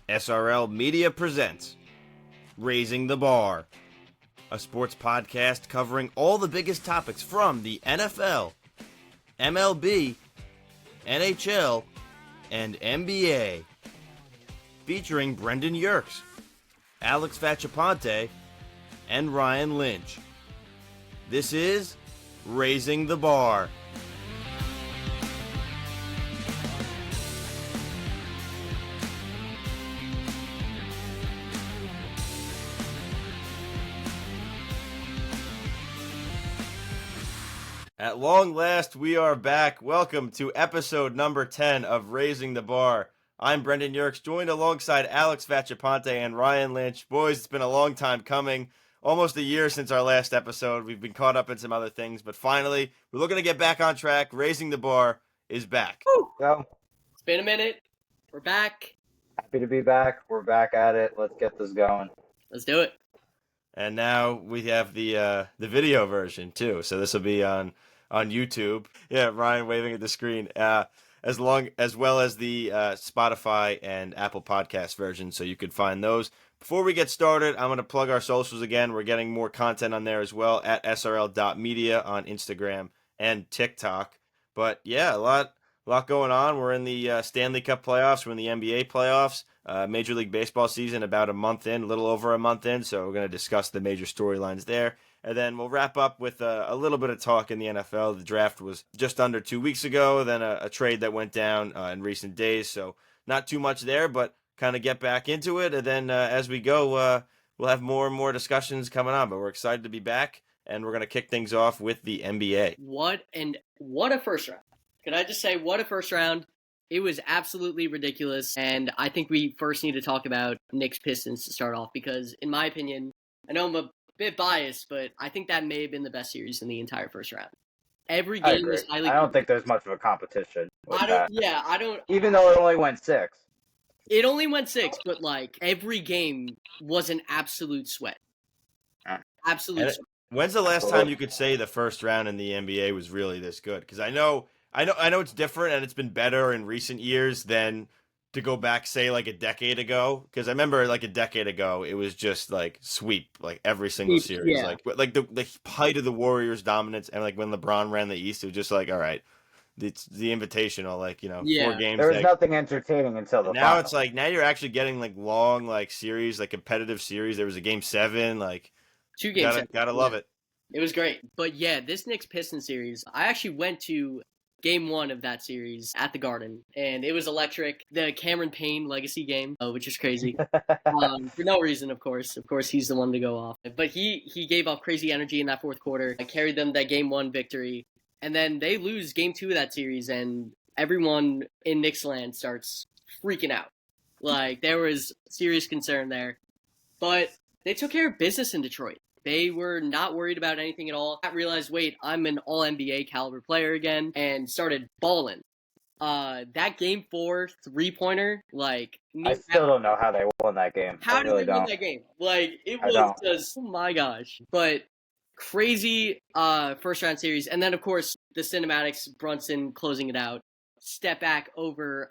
SRL Media presents Raising the Bar, a sports podcast covering all the biggest topics from the NFL, MLB, NHL, and NBA. Featuring Brendan Yerkes, Alex Vachapante, and Ryan Lynch. This is Raising the Bar. At long last, we are back. Welcome to episode number 10 of Raising the Bar. I'm Brendan Yerkes, joined alongside Alex Vachapante and Ryan Lynch. Boys, it's been a long time coming. Almost a year since our last episode. We've been caught up in some other things, but finally, we're looking to get back on track. Raising the Bar is back. Go. It's been a minute. We're back. Happy to be back. We're back at it. Let's get this going. Let's do it. And now we have the video version too. So this will be on YouTube. Yeah, Ryan waving at the screen. As well as the Spotify and Apple Podcast version, so you could find those. Before we get started, I'm going to plug our socials again. We're getting more content on there as well at srl.media on Instagram and TikTok. But yeah, a lot going on. We're in the Stanley Cup playoffs. We're in the NBA playoffs. Major League Baseball season about a month in, a little over a month in. So we're going to discuss the major storylines there. And then we'll wrap up with a little bit of talk in the NFL. The draft was just under 2 weeks ago, then a trade that went down in recent days. So not too much there, but kind of get back into it. And then as we go, we'll have more and more discussions coming on. But we're excited to be back, and we're going to kick things off with the NBA. What a first round. Can I just say, what a first round. It was absolutely ridiculous. And I think we first need to talk about Knicks Pistons to start off, because in my opinion, I know I'm a bit biased, but I think that may have been the best series in the entire first round. Every game was highly. I don't think there's much of a competition. I don't. Even though it only went 6. It only went 6, but like every game was an absolute sweat. Absolute sweat. When's the last time you could say the first round in the NBA was really this good? Because I know it's different and it's been better in recent years than to go back, say, like a decade ago. Because I remember, like, a decade ago, it was just, like, sweep, like, every single series. Yeah. Like the height of the Warriors' dominance, and, like, when LeBron ran the East, it was just like, all right, it's the Invitational, like, 4 games. There was nothing entertaining until the now final. It's like, now you're actually getting, like, long, like, series, like, competitive series. There was a Game 7, like, 2 games. Gotta love it. It was great. But, yeah, this Knicks Pistons series, I actually went to Game 1 of that series at the Garden, and it was electric. The Cameron Payne legacy game, which is crazy. For no reason, of course. Of course, he's the one to go off. But he gave off crazy energy in that fourth quarter. I carried them that Game 1 victory. And then they lose Game 2 of that series, and everyone in Knicks land starts freaking out. Like, there was serious concern there. But they took care of business in Detroit. They were not worried about anything at all. I realized, wait, I'm an all-NBA caliber player again, and started balling. That Game 4 3-pointer, like... I still don't know how they won that game. How did they win that game? Like, it was just, oh my gosh. But crazy first-round series. And then, of course, the cinematics, Brunson closing it out. Step back over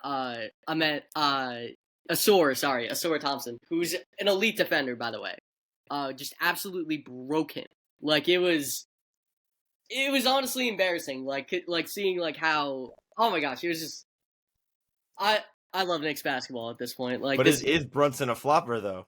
Asura Thompson, who's an elite defender, by the way. Just absolutely broke him. Like, it was honestly embarrassing. Like seeing like how, oh my gosh, it was just, I love Knicks basketball at this point. Like, but is Brunson a flopper though?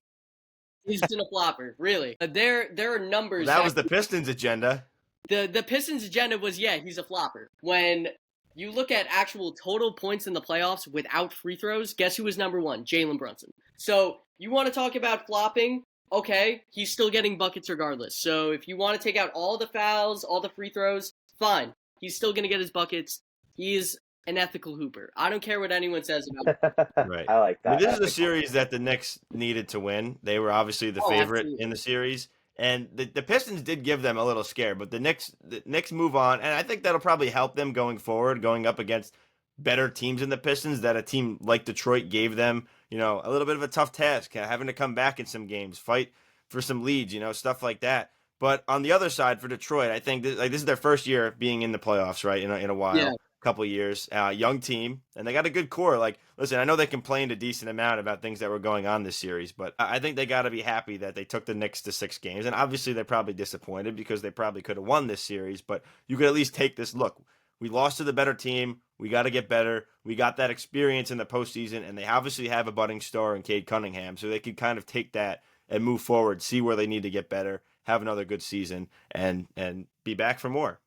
He's been a flopper, really. There are numbers. That was the Pistons' agenda. The Pistons' agenda was, he's a flopper. When you look at actual total points in the playoffs without free throws, guess who was number 1? Jalen Brunson. So you want to talk about flopping? Okay, he's still getting buckets regardless. So if you want to take out all the fouls, all the free throws, fine. He's still going to get his buckets. He is an ethical hooper. I don't care what anyone says about him. Right. I like that. This is a series that the Knicks needed to win. They were obviously the favorite in the series. And the Pistons did give them a little scare. But the Knicks move on. And I think that'll probably help them going forward, going up against better teams than the Pistons, that a team like Detroit gave them, a little bit of a tough task, having to come back in some games, fight for some leads, stuff like that. But on the other side for Detroit, I think this is their first year being in the playoffs, right, in a while. Yeah. couple years. Young team, and they got a good core. Like, listen, I know they complained a decent amount about things that were going on this series, but I think they got to be happy that they took the Knicks to 6 games. And obviously, they're probably disappointed because they probably could have won this series, but you could at least take this look. We lost to the better team. We got to get better. We got that experience in the postseason, and they obviously have a budding star in Cade Cunningham, so they could kind of take that and move forward, see where they need to get better, have another good season, and be back for more.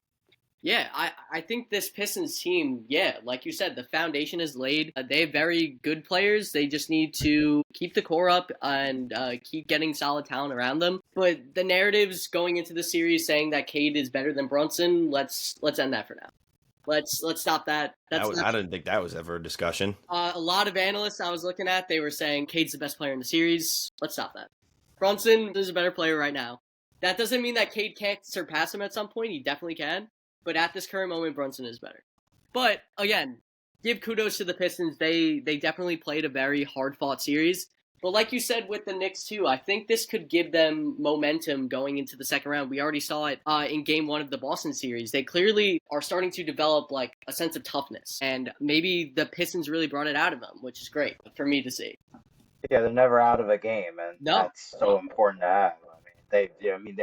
Yeah, I think this Pistons team, yeah, like you said, the foundation is laid. They have very good players. They just need to keep the core up and keep getting solid talent around them. But the narratives going into the series saying that Cade is better than Brunson, let's end that for now. Let's stop that. I didn't think that was ever a discussion. A lot of analysts I was looking at, they were saying Cade's the best player in the series. Let's stop that. Brunson is a better player right now. That doesn't mean that Cade can't surpass him at some point. He definitely can. But at this current moment, Brunson is better. But again, give kudos to the Pistons. They definitely played a very hard-fought series. But like you said with the Knicks too, I think this could give them momentum going into the second round. We already saw it in Game 1 of the Boston series. They clearly are starting to develop like a sense of toughness. And maybe the Pistons really brought it out of them, which is great for me to see. Yeah, they're never out of a game, and that's so important to have. They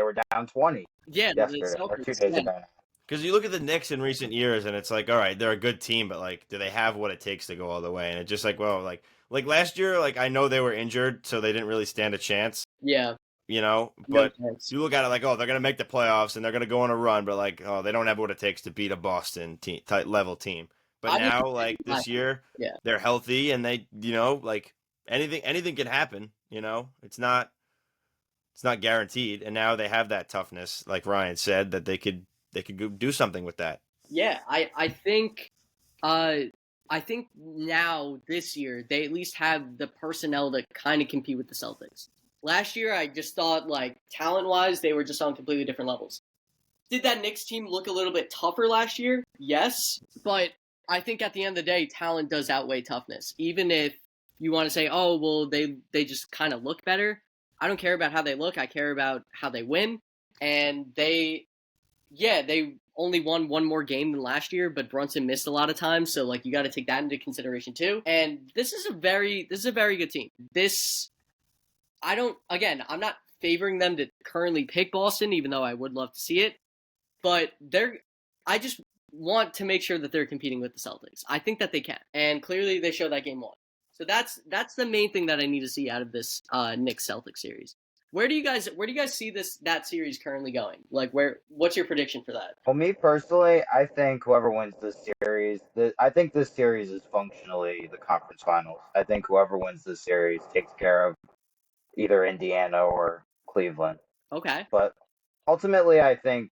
were down 20 yesterday, or 2 days ago. Because you look at the Knicks in recent years, and it's like, all right, they're a good team, but like, do they have what it takes to go all the way? And it's just like, well, like last year, like I know they were injured, so they didn't really stand a chance. Yeah. You know, but you look at it like, oh, they're gonna make the playoffs and they're gonna go on a run, but like, oh, they don't have what it takes to beat a Boston level team. But now, like this year, they're healthy and they, like anything can happen. It's not guaranteed, and now they have that toughness, like Ryan said, that they could go do something with that. Yeah, I think now this year they at least have the personnel to kind of compete with the Celtics. Last year, I just thought like talent-wise, they were just on completely different levels. Did that Knicks team look a little bit tougher last year? Yes, but I think at the end of the day, talent does outweigh toughness. Even if you want to say, oh, well, they just kind of look better. I don't care about how they look. I care about how they win. And they only won one more game than last year, but Brunson missed a lot of time. So like you got to take that into consideration too. And this is a very good team. I'm not favoring them to currently pick Boston, even though I would love to see it. But I just want to make sure that they're competing with the Celtics. I think that they can. And clearly they showed that Game 1. So that's the main thing that I need to see out of this Knicks Celtics series. Where do you guys see that series currently going? Like, what's your prediction for that? Well, me personally, I think whoever wins this series, I think this series is functionally the conference finals. I think whoever wins this series takes care of either Indiana or Cleveland. Okay. But ultimately, I think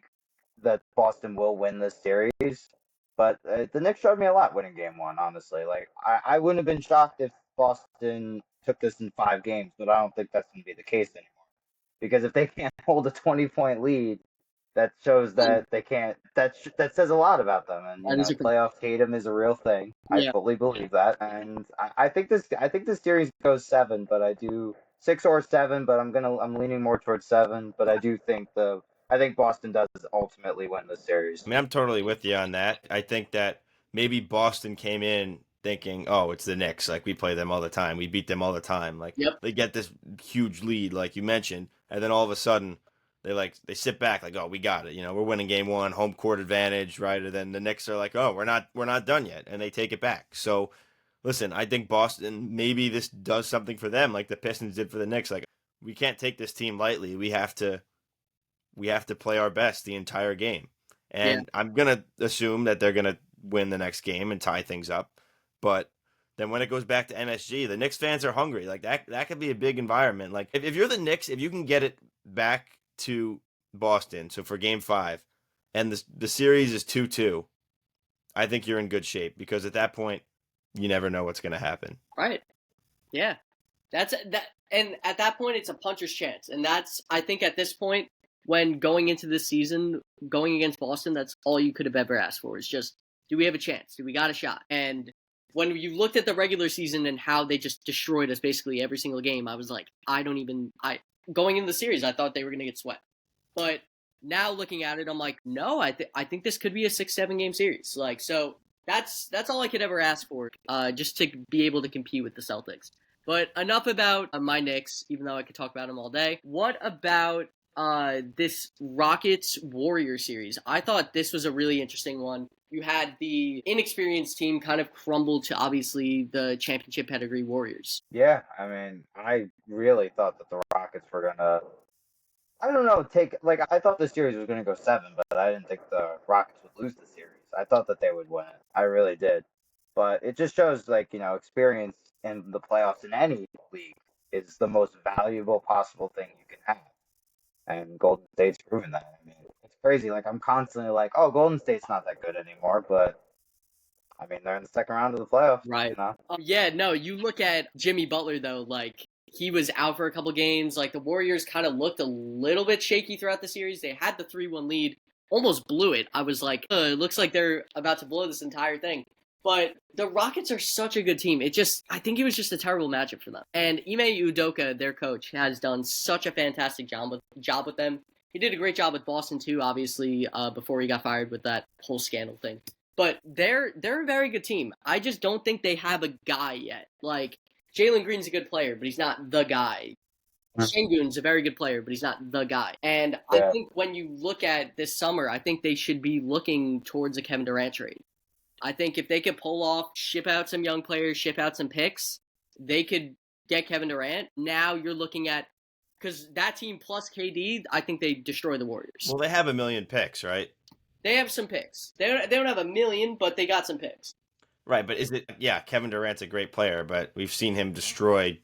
that Boston will win this series. But the Knicks showed me a lot winning Game 1, honestly. Like, I wouldn't have been shocked if Boston took this in 5 games, but I don't think that's going to be the case anymore. Because if they can't hold a 20-point lead, that shows that they can't. That says a lot about them. And playoff Tatum is a real thing. I fully believe that. And I think this series goes 7, but I do 6 or 7. But I'm leaning more towards 7. But I do think Boston does ultimately win the series. I mean, I'm totally with you on that. I think that maybe Boston came in thinking, oh, it's the Knicks. Like, we play them all the time. We beat them all the time. Like, They get this huge lead, like you mentioned, and then all of a sudden, they sit back, like, oh, we got it. We're winning Game 1, home court advantage, right? And then the Knicks are like, oh, we're not done yet, and they take it back. So, listen, I think Boston, maybe this does something for them, like the Pistons did for the Knicks. Like, we can't take this team lightly. We have to play our best the entire game. And I'm going to assume that they're going to win the next game and tie things up. But then when it goes back to MSG, the Knicks fans are hungry. Like, that could be a big environment. Like, if you're the Knicks, if you can get it back to Boston, so for Game 5, and the series is 2-2, I think you're in good shape. Because at that point, you never know what's going to happen. Right. Yeah. And at that point, it's a puncher's chance. And I think at this point, when going into this season, going against Boston, that's all you could have ever asked for, is just, do we have a chance? Do we got a shot? And when you looked at the regular season and how they just destroyed us basically every single game, I was like, going into the series, I thought they were going to get swept. But now looking at it, I'm like, no, I think this could be a 6-7 game series. Like, so That's all I could ever ask for, just to be able to compete with the Celtics. But enough about my Knicks, even though I could talk about them all day. What about this Rockets Warriors series? I thought this was a really interesting one. You had the inexperienced team kind of crumble to obviously the championship pedigree Warriors. Yeah, I mean, I really thought that the Rockets were gonna, I don't know, I thought the series was gonna go 7, but I didn't think the Rockets would lose the series. I thought that they would win it. I really did. But it just shows, experience in the playoffs in any league is the most valuable possible thing you can have. And Golden State's proven that. I mean, it's crazy. Like, I'm constantly like, oh, Golden State's not that good anymore, but I mean, they're in the second round of the playoffs. Right. You know? Yeah, no, you look at Jimmy Butler, though, like, he was out for a couple games. Like, the Warriors kind of looked a little bit shaky throughout the series. They had the 3-1 lead, almost blew it. I was like, it looks like they're about to blow this entire thing. But the Rockets are such a good team. I think it was just a terrible matchup for them. And Ime Udoka, their coach, has done such a fantastic job with them. He did a great job with Boston, too, obviously, before he got fired with that whole scandal thing. But they're a very good team. I just don't think they have a guy yet. Like, Jalen Green's a good player, but he's not the guy. Şengün's a very good player, but he's not the guy. And I think when you look at this summer, I think they should be looking towards a Kevin Durant trade. I think if they could pull off, ship out some young players, ship out some picks, they could get Kevin Durant. Now you're looking at, because that team plus KD, I think they destroy the Warriors. Well, they have a million picks, right? They have some picks. They don't have a million, but they got some picks. Right, but Kevin Durant's a great player, but we've seen him destroy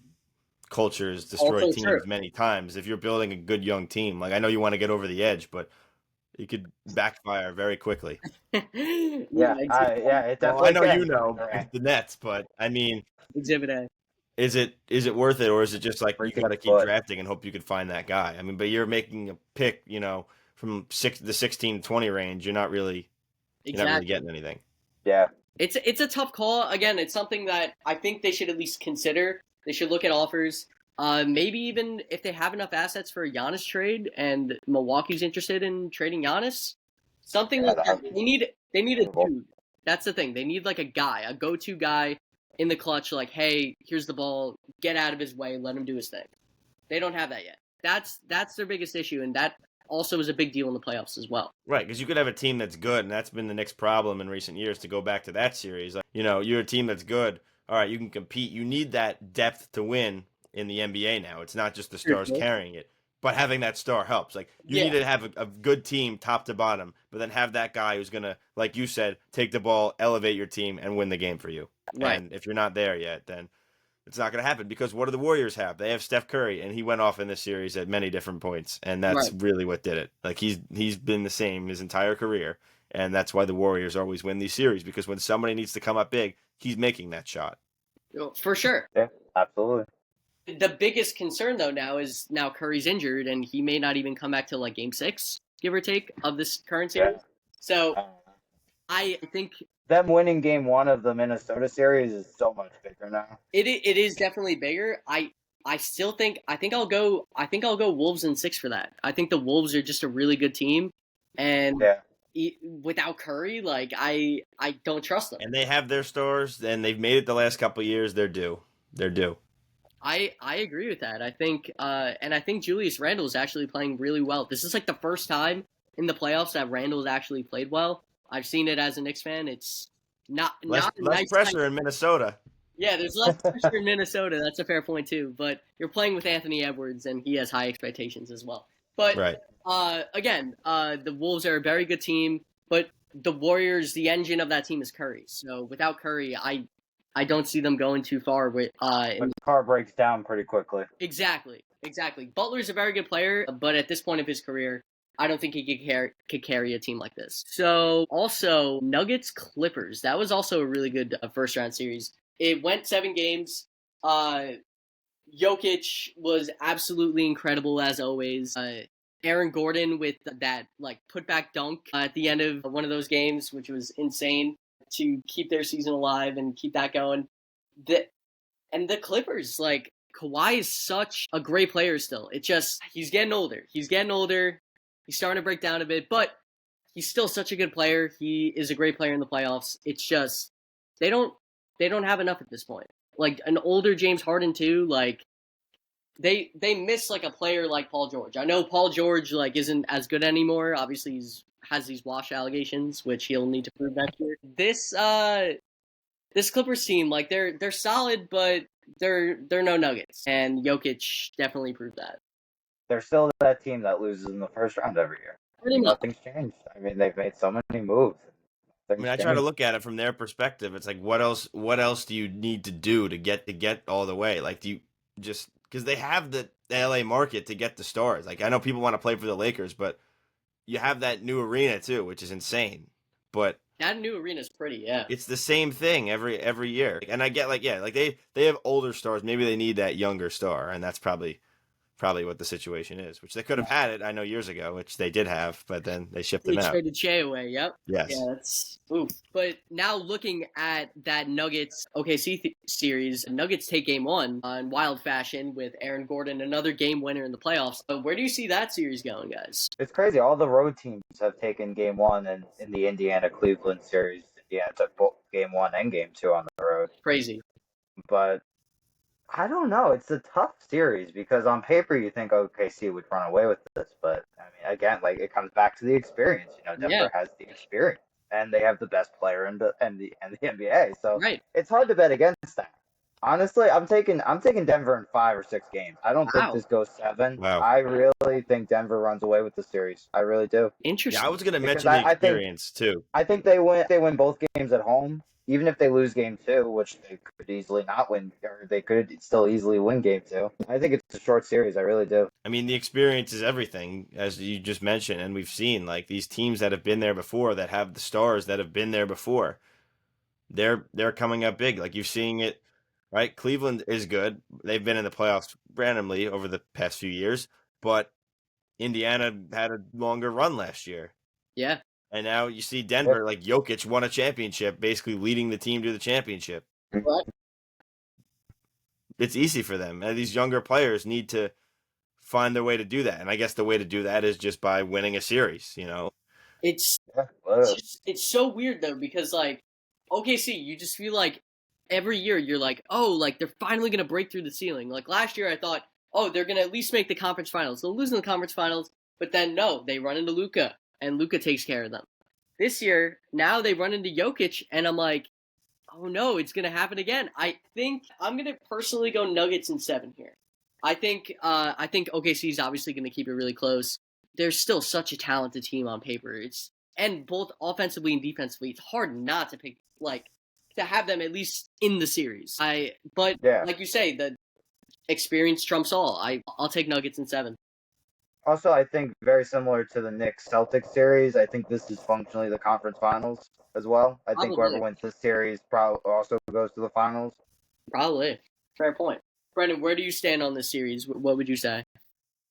cultures, destroy Also teams true. many times. If you're building a good young team, like I know you want to get over the edge, but it could backfire very quickly. Yeah, exactly. it definitely. Well, I know can. you know Durant. the Nets, but I mean, Exhibit A. is it worth it, or is it just like you Freaking got to keep foot. drafting and hope you could find that guy? I mean, but you're making a pick, from the 16-20 range. You're not really getting anything. Yeah. It's a tough call. Again, it's something that I think they should at least consider. They should look at offers. Maybe even if they have enough assets for a Giannis trade and Milwaukee's interested in trading Giannis, something like that. They need a dude. That's the thing. They need like a guy, a go-to guy in the clutch. Like, hey, here's the ball. Get out of his way. Let him do his thing. They don't have that yet. That's their biggest issue, and that also is a big deal in the playoffs as well. Right, because you could have a team that's good, and that's been the Knicks' problem in recent years. To go back to that series, like, you're a team that's good. All right, you can compete. You need that depth to win in the NBA now. It's not just the stars carrying it, but having that star helps. Like, you need to have a good team top to bottom, but then have that guy who's going to, like you said, take the ball, elevate your team, and win the game for you. Right. And if you're not there yet, then it's not going to happen, because what do the Warriors have? They have Steph Curry, and he went off in this series at many different points, and that's really what did it. Like, he's been the same his entire career, and that's why the Warriors always win these series, because when somebody needs to come up big, he's making that shot. For sure. Yeah, absolutely. The biggest concern, though, is now Curry's injured, and he may not even come back till like Game 6, give or take, of this current series. Yeah. So I think them winning Game 1 of the Minnesota series is so much bigger now. It is definitely bigger. I still think I'll go Wolves in 6 for that. I think the Wolves are just a really good team, and without Curry, like I don't trust them. And they have their stars, and they've made it the last couple of years. They're due. I agree with that. I think and I think Julius Randle is actually playing really well. This is like the first time in the playoffs that Randle's actually played well. I've seen it as a Knicks fan. It's not less nice pressure in Minnesota. Yeah, there's less pressure in Minnesota. That's a fair point too. But you're playing with Anthony Edwards, and he has high expectations as well. But again, the Wolves are a very good team. But the Warriors, the engine of that team is Curry. So without Curry, I don't see them going too far. With the car breaks down pretty quickly. Exactly. Butler's a very good player, but at this point of his career, I don't think he could carry a team like this. So also Nuggets Clippers. That was also a really good first round series. It went 7 games. Jokic was absolutely incredible as always. Aaron Gordon with that like putback dunk at the end of one of those games, which was insane to keep their season alive and keep that going. And the Clippers, like Kawhi is such a great player still. It just he's getting older. He's starting to break down a bit, but he's still such a good player. He is a great player in the playoffs. It's just they don't have enough at this point. Like an older James Harden too. Like they miss like a player like Paul George. I know Paul George like isn't as good anymore. Obviously, has these wash allegations, which he'll need to prove next year. This Clippers team, like they're solid, but they're no Nuggets, and Jokic definitely proved that. They're still that team that loses in the first round every year. Pretty much. Nothing's changed. I mean, they've made so many moves. I mean, I try to look at it from their perspective. It's like, what else do you need to do to get all the way? Like, do you just because they have the LA market to get the stars? Like, I know people want to play for the Lakers, but you have that new arena too, which is insane. But that new arena is pretty, yeah. It's the same thing every year, and I get like they have older stars. Maybe they need that younger star, and that's probably what the situation is. Which they could have had it, I know, years ago, which they did have, but then they shipped them out. They traded Shea away. Yep. Yes. Yeah, that's oof. But now looking at that Nuggets OKC series, Nuggets take game 1 in wild fashion with Aaron Gordon, another game winner in the playoffs. Where do you see that series going, guys? It's crazy. All the road teams have taken game 1, and in the Indiana-Cleveland series, Indiana took both game 1 and game 2 on the road. Crazy. But I don't know. It's a tough series because on paper you think OKC would run away with this, but I mean, again, like it comes back to the experience. You know, Denver has the experience, and they have the best player in the NBA. So It's hard to bet against that. Honestly, I'm taking Denver in 5 or 6 games. I don't think this goes 7. Wow. I really think Denver runs away with the series. I really do. Interesting. Yeah, I was going to mention the experience too. I think they win both games at home. Even if they lose game 2, which they could easily not win, or they could still easily win game 2. I think it's a short series. I really do. I mean, the experience is everything, as you just mentioned, and we've seen like these teams that have been there before, that have the stars that have been there before. They're coming up big. Like you're seeing it, right? Cleveland is good. They've been in the playoffs randomly over the past few years, but Indiana had a longer run last year. Yeah. And now you see Denver, like Jokic won a championship, basically leading the team to the championship. What? It's easy for them. And these younger players need to find their way to do that. And I guess the way to do that is just by winning a series, you know? It's so weird, though, because, like, OKC, you just feel like every year you're like, oh, like, they're finally going to break through the ceiling. Like, last year I thought, oh, they're going to at least make the conference finals. They'll lose in the conference finals, but then, no, they run into Luka. And Luka takes care of them. This year, now they run into Jokic, and I'm like, oh no, it's going to happen again. I think I'm going to personally go Nuggets in 7 here. I think OKC is obviously going to keep it really close. They're still such a talented team on paper. And both offensively and defensively, it's hard not to pick, like, to have them at least in the series. Like you say, the experience trumps all. I'll take Nuggets in 7. Also, I think very similar to the Knicks-Celtics series, I think this is functionally the conference finals as well. I think whoever wins this series probably also goes to the finals. Probably. Fair point. Brendan, where do you stand on this series? What would you say?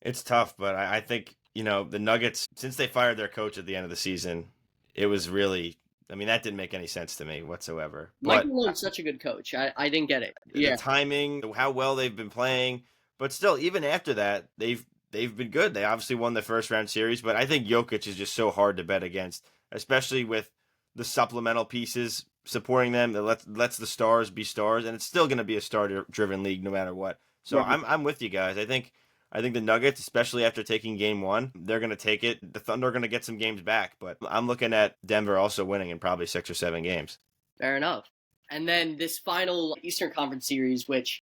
It's tough, but I think, you know, the Nuggets, since they fired their coach at the end of the season, it was really, I mean, that didn't make any sense to me whatsoever. Mike Malone's such a good coach. I didn't get it. The timing, how well they've been playing, but still, even after that, they've been good. They obviously won the first round series, but I think Jokic is just so hard to bet against, especially with the supplemental pieces supporting them that lets the stars be stars, and it's still going to be a star-driven league no matter what. So I'm with you guys. I think the Nuggets, especially after taking game 1, they're going to take it. The Thunder are going to get some games back, but I'm looking at Denver also winning in probably 6 or 7 games. Fair enough. And then this final Eastern Conference series, which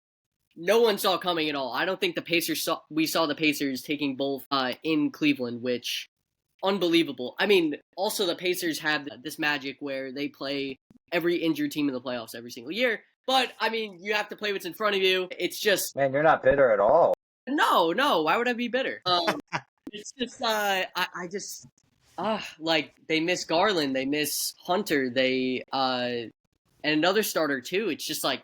no one saw coming at all. I don't think the Pacers we saw the Pacers taking both in Cleveland, which unbelievable. I mean, also the Pacers have this magic where they play every injured team in the playoffs every single year. But I mean, you have to play what's in front of you. It's just, man, you're not bitter at all. No. Why would I be bitter? It's just like they miss Garland, they miss Hunter, they and another starter too. It's just like,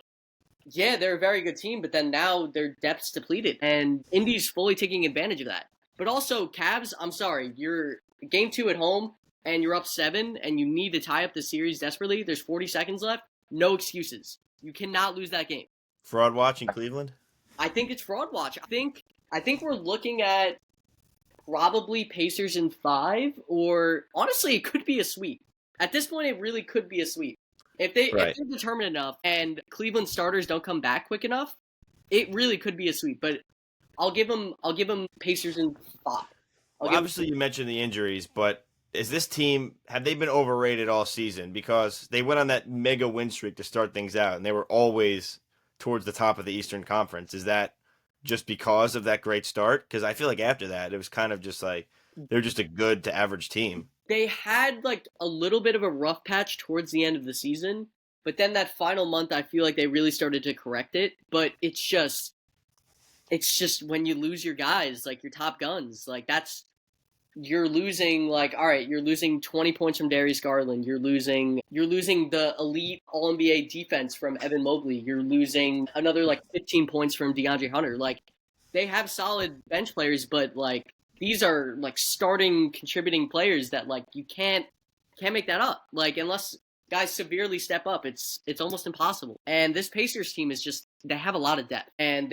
yeah, they're a very good team, but then now their depth's depleted, and Indy's fully taking advantage of that. But also, Cavs, I'm sorry, you're game 2 at home, and you're up 7, and you need to tie up the series desperately. There's 40 seconds left. No excuses. You cannot lose that game. Fraud watch in Cleveland? I think it's fraud watch. I think we're looking at probably Pacers in 5, or honestly, it could be a sweep. At this point, it really could be a sweep. If Right. they're determined enough and Cleveland starters don't come back quick enough, it really could be a sweep. But I'll give them Pacers in 5. Well, obviously, you mentioned the injuries, but is this team, have they been overrated all season? Because they went on that mega win streak to start things out, and they were always towards the top of the Eastern Conference. Is that just because of that great start? Because I feel like after that, it was kind of just like they're just a good to average team. They had like a little bit of a rough patch towards the end of the season, but then that final month, I feel like they really started to correct it. But it's just when you lose your guys, like your top guns, like you're losing, like, all right, you're losing 20 points from Darius Garland. You're losing the elite All NBA defense from Evan Mobley. You're losing another like 15 points from DeAndre Hunter. Like, they have solid bench players, but like these are like starting contributing players that like you can't make that up. Like, unless guys severely step up, it's almost impossible. And this Pacers team is just, they have a lot of depth, and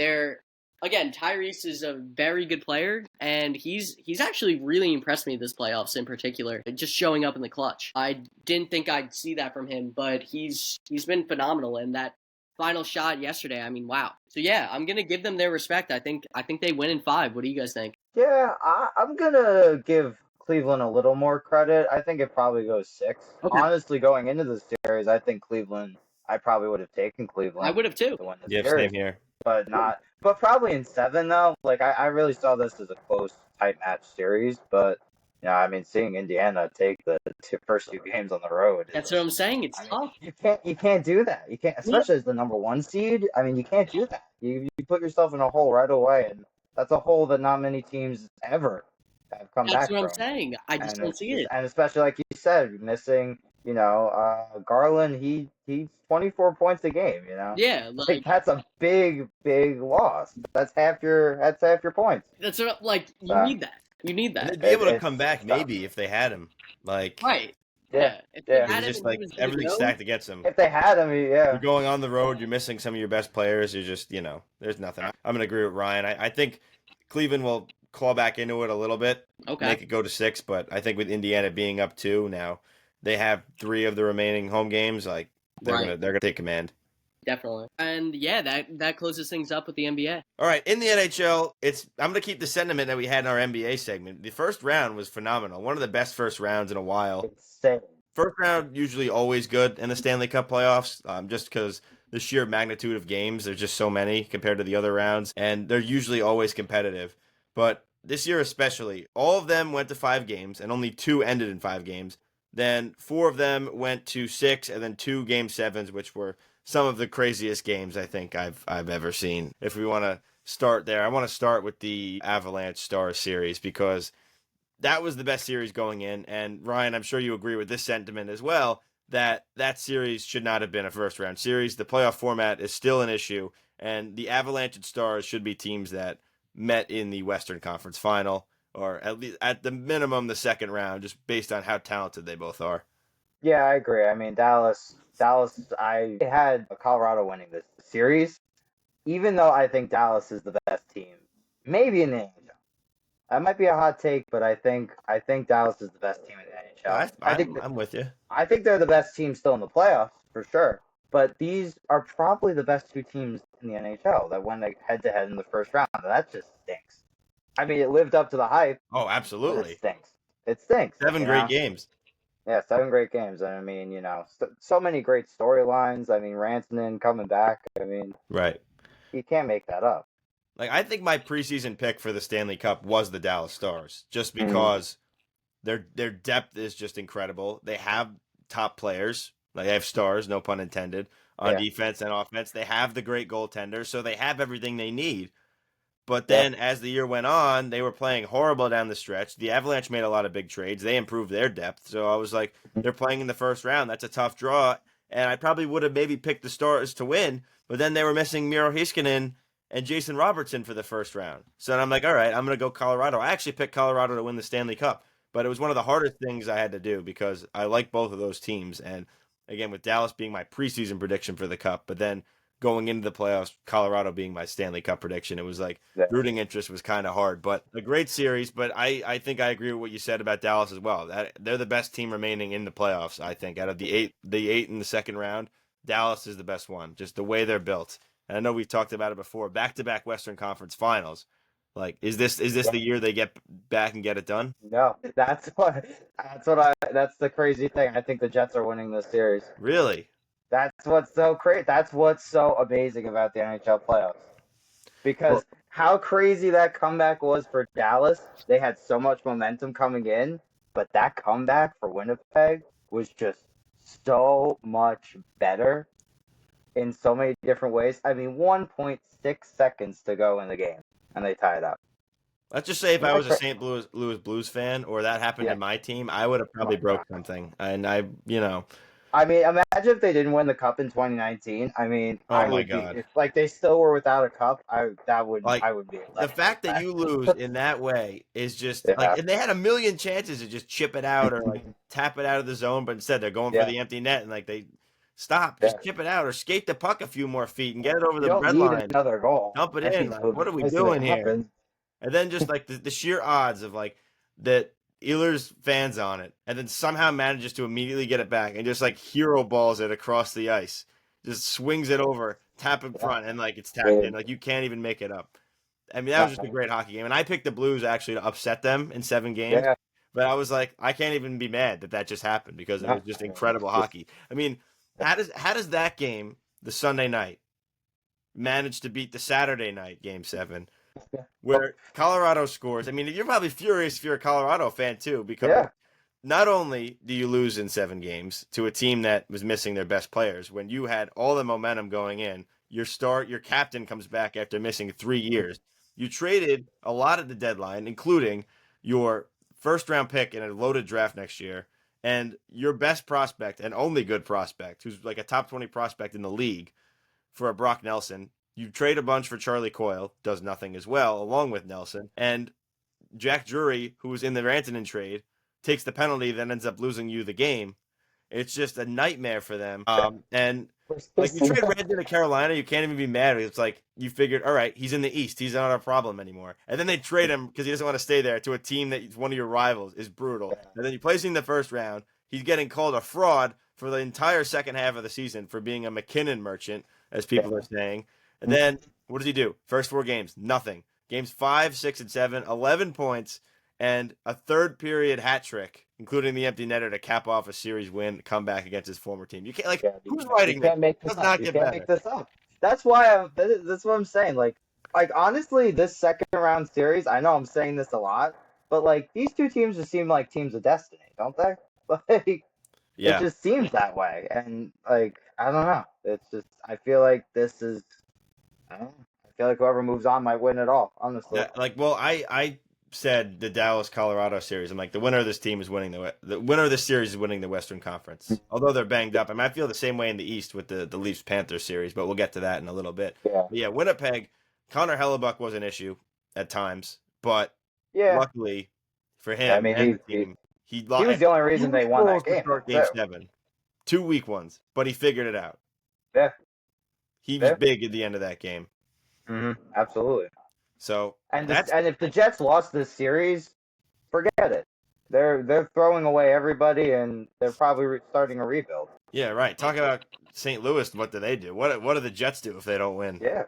again, Tyrese is a very good player, and he's actually really impressed me this playoffs in particular, just showing up in the clutch. I didn't think I'd see that from him, but he's been phenomenal. And that final shot yesterday, I mean, wow. So yeah, I'm gonna give them their respect. I think they win in 5. What do you guys think? Yeah, I'm gonna give Cleveland a little more credit. I think it probably goes 6. Okay. Honestly, going into the series, I think Cleveland. I probably would have taken Cleveland. I would have too. To win the Yeah, series, same here. but not. But probably in 7 though. Like I really saw this as a close, tight match series. But yeah, I mean, seeing Indiana take the first 2 games on the road. That's what I'm saying. It's tough. You can't do that. You can't, especially as the number 1 seed. I mean, you can't do that. You put yourself in a hole right away, and that's a hole that not many teams ever have come back That's what from. I'm saying. I just don't see it. And especially like you said, missing, Garland, he's 24 points a game, Yeah, Like that's a big loss. That's half your points. that's what, like, you need that. You need And that. they'd be able to It's come back tough. maybe if they had him. Like, Right. Yeah. If Yeah. they had it's him just and like he was good to everything's go, stacked against them. If they had him, yeah. You're going on the road, you're missing some of your best players. You're just, there's nothing. I'm going to agree with Ryan. I think Cleveland will claw back into it a little bit, Okay. make it go to 6, but I think with Indiana being up 2 now, they have 3 of the remaining home games. Like, they're Right. gonna take command. Definitely. And yeah, that closes things up with the NBA. All right, in the NHL, I'm going to keep the sentiment that we had in our NBA segment. The first round was phenomenal. One of the best first rounds in a while. Insane. First round usually always good in the Stanley Cup playoffs, just because the sheer magnitude of games. There's just so many compared to the other rounds, and they're usually always competitive. But this year especially, all of them went to 5 games, and only 2 ended in 5 games. Then 4 of them went to 6, and then 2 game 7s, which were some of the craziest games I think I've ever seen. If we want to start there, I want to start with the Avalanche Stars series because that was the best series going in. And Ryan, I'm sure you agree with this sentiment as well, that series should not have been a first round series. The playoff format is still an issue, and the Avalanche and Stars should be teams that met in the Western Conference Final, or at least at the minimum the second round, just based on how talented they both are. Yeah, I agree. I mean, Dallas, I had Colorado winning this series, even though I think Dallas is the best team, maybe in the NHL. That might be a hot take, but I think Dallas is the best team in the NHL. I'm with you. I think they're the best team still in the playoffs for sure. But these are probably the best 2 teams in the NHL that went head to head in the first round. And that just stinks. I mean, it lived up to the hype. Oh, But absolutely. it stinks. 7 great games. Yeah, 7 great games. I mean, so many great storylines. I mean, Rantanen coming back. I mean, Right. you can't make that up. Like, I think my preseason pick for the Stanley Cup was the Dallas Stars, just Mhm. because their depth is just incredible. They have top players. Like, they have stars, no pun intended, on Yeah. defense and offense. They have the great goaltender, so they have everything they need. But Yeah. then as the year went on, they were playing horrible down the stretch. The Avalanche made a lot of big trades. They improved their depth. So I was like, they're playing in the first round. That's a tough draw. And I probably would have maybe picked the Stars to win, but then they were missing Miro Heiskanen and Jason Robertson for the first round. So I'm like, all right, I'm going to go Colorado. I actually picked Colorado to win the Stanley Cup, but it was one of the hardest things I had to do because I like both of those teams. And again, with Dallas being my preseason prediction for the Cup, but then going into the playoffs, Colorado being my Stanley Cup prediction. It was like Yeah. rooting interest was kind of hard, but a great series. But I think I agree with what you said about Dallas as well. That they're the best team remaining in the playoffs. I think out of the eight in the second round, Dallas is the best one. Just the way they're built. And I know we've talked about it before. Back-to-back Western Conference Finals. Like, is this the year they get back and get it done? No, that's the crazy thing. I think the Jets are winning this series. Really? That's what's so crazy. That's what's so amazing about the NHL playoffs. Because how crazy that comeback was for Dallas. They had so much momentum coming in, but that comeback for Winnipeg was just so much better in so many different ways. I mean, 1.6 seconds to go in the game, and they tie it up. Let's just say if I was a St. Louis Blues fan or that happened Yeah. in my team, I would have probably broke something. And I mean, imagine if they didn't win the cup in 2019. I mean, Oh my God. If, like, they still were without a cup, I would be the fact that you lose in that way is just Yeah. like, and they had a million chances to just chip it out or like tap it out of the zone, but instead they're going for the empty net and like they stop, just chip it out or skate the puck a few more feet and get it over You the don't red need line. another goal. Dump it in. Like, what are we That's doing here? happens. And then just like the sheer odds of like that Ehlers fans on it and then somehow manages to immediately get it back and just like hero balls it across the ice, just swings it over, tap in front, and like it's tapped in. Like you can't even make it up. I mean, that was just a great hockey game. And I picked the Blues actually to upset them in 7 games. Yeah. But I was like, I can't even be mad that just happened because it was just incredible hockey. I mean, how does that game, the Sunday night, manage to beat the Saturday night Game 7? Where Colorado scores. I mean, you're probably furious if you're a Colorado fan too, because not only do you lose in 7 games to a team that was missing their best players, when you had all the momentum going in, your captain comes back after missing 3 years. You traded a lot at the deadline, including your first-round pick in a loaded draft next year, and your best prospect and only good prospect, who's like a top 20 prospect in the league, for a Brock Nelson. You trade a bunch for Charlie Coyle, does nothing as well, along with Nelson. And Jack Drury, who was in the Rantanen trade, takes the penalty, then ends up losing you the game. It's just a nightmare for them. And like you trade Rantanen to Carolina, you can't even be mad. It's like you figured, all right, he's in the East. He's not a problem anymore. And then they trade him because he doesn't want to stay there to a team that is one of your rivals. Is brutal. And then you place him in the first round. He's getting called a fraud for the entire second half of the season for being a McKinnon merchant, as people are saying. And then, what does he do? First 4 games, nothing. Games 5, 6, and 7, 11 points, and a third period hat trick, including the empty netter to cap off a series win, comeback against his former team. You can't who's writing this? Does not get better. Make this up. That's why that's what I'm saying. Like honestly, this second round series, I know I'm saying this a lot, but like these two teams just seem like teams of destiny, don't they? Like Yeah. it just seems that way, and like I don't know. It's just I feel like this is. I feel like whoever moves on might win it all, honestly. Yeah, I said the Dallas Colorado series. I'm like, the winner of this team is winning the winner of this series is winning the Western Conference. Although they're banged up. I mean, I feel the same way in the East with the Leafs Panthers series, but we'll get to that in a little bit. Yeah. But yeah, Winnipeg, Connor Hellebuck was an issue at times, but luckily for him, I mean, and the team, he was the only reason they won that game. Game 7, 2 weak ones, but he figured it out. Yeah. He was big at the end of that game. Mm-hmm. Absolutely. So and if the Jets lost this series, forget it. They're throwing away everybody, and they're probably starting a rebuild. Yeah, right. Talk about St. Louis. What do they do? What do the Jets do if they don't win? Yeah.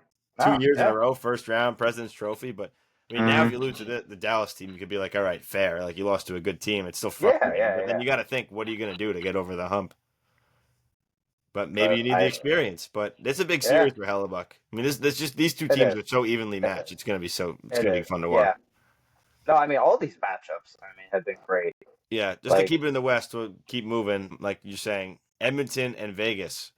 2 years in a row, first round, President's Trophy. But I mean, now if you lose to the Dallas team, you could be like, all right, fair. Like you lost to a good team. It's still frustrating. But then you got to think, what are you going to do to get over the hump? But maybe you need the experience. But it's a big series for Hellebuck. I mean, this just these two teams are so evenly matched. It's going to be fun to watch. Yeah. No, I mean all these matchups. I mean, have been great. Yeah, just to keep it in the West, we'll keep moving. Like you're saying, Edmonton and Vegas,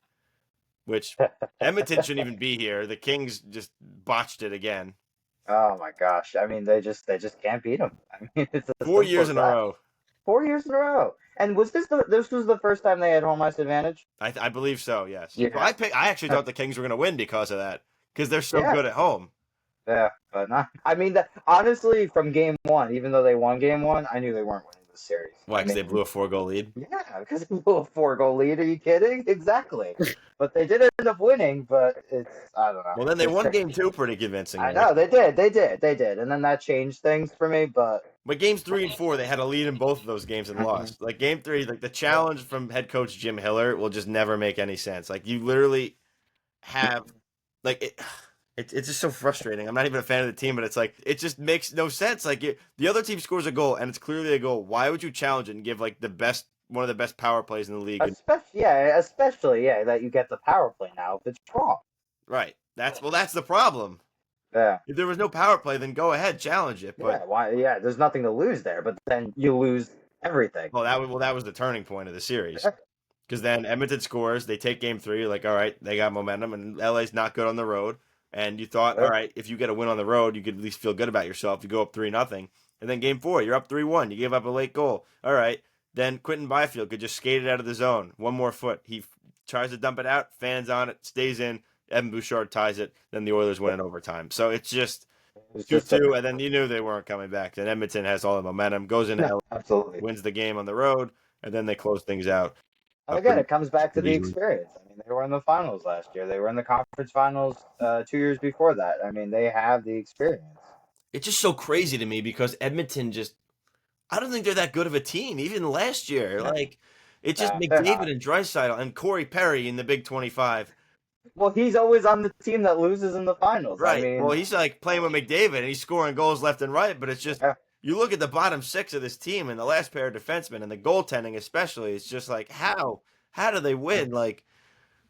which Edmonton shouldn't even be here. The Kings just botched it again. Oh my gosh! I mean, they just can't beat them. I mean, it's 4 years in a row. 4 years in a row. And was this was the first time they had home ice advantage? I believe so. Yes. Yeah. Well, I actually thought the Kings were going to win because of that, because they're so good at home. Yeah, but not. I mean, honestly, from game 1, even though they won game 1, I knew they weren't winning the series. Why? Because they blew a 4-goal lead. Yeah, because they blew a 4-goal lead. Are you kidding? Exactly. But they did end up winning. But I don't know. Well, then they It's won crazy. game 2 pretty convincingly. I know they did, and then that changed things for me. But games 3 and 4, they had a lead in both of those games and lost. Like game 3, like the challenge from head coach Jim Hiller will just never make any sense. Like you literally have, like it's just so frustrating. I'm not even a fan of the team, but it's like it just makes no sense. Like the other team scores a goal and it's clearly a goal. Why would you challenge it and give like one of the best power plays in the league? especially that you get the power play now if it's wrong. Right. That's the problem. Yeah. If there was no power play, then go ahead, challenge it. But Yeah. Why? Yeah. There's nothing to lose there, but then you lose everything. that was the turning point of the series. Because then Edmonton scores, they take game 3, like, all right, they got momentum, and LA's not good on the road. And you thought, all right, if you get a win on the road, you could at least feel good about yourself. You go up 3-0. And then game 4, you're up 3-1. You give up a late goal. All right. Then Quentin Byfield could just skate it out of the zone. One more foot. He tries to dump it out, fans on it, stays in. Evan Bouchard ties it. Then the Oilers win in overtime. So it's just 2-2, and then you knew they weren't coming back. Then Edmonton has all the momentum, goes into LA, Absolutely. wins the game on the road, and then they close things out. And again, it comes back to the experience. I mean, they were in the finals last year. They were in the conference finals 2 years before that. I mean, they have the experience. It's just so crazy to me because Edmonton I don't think they're that good of a team. Even last year, like it's just McDavid and Draisaitl and Corey Perry in the Big 25. Well, he's always on the team that loses in the finals. Right. I mean, well, he's like playing with McDavid and he's scoring goals left and right, but it's just you look at the bottom 6 of this team and the last pair of defensemen and the goaltending especially, it's just like how do they win? Like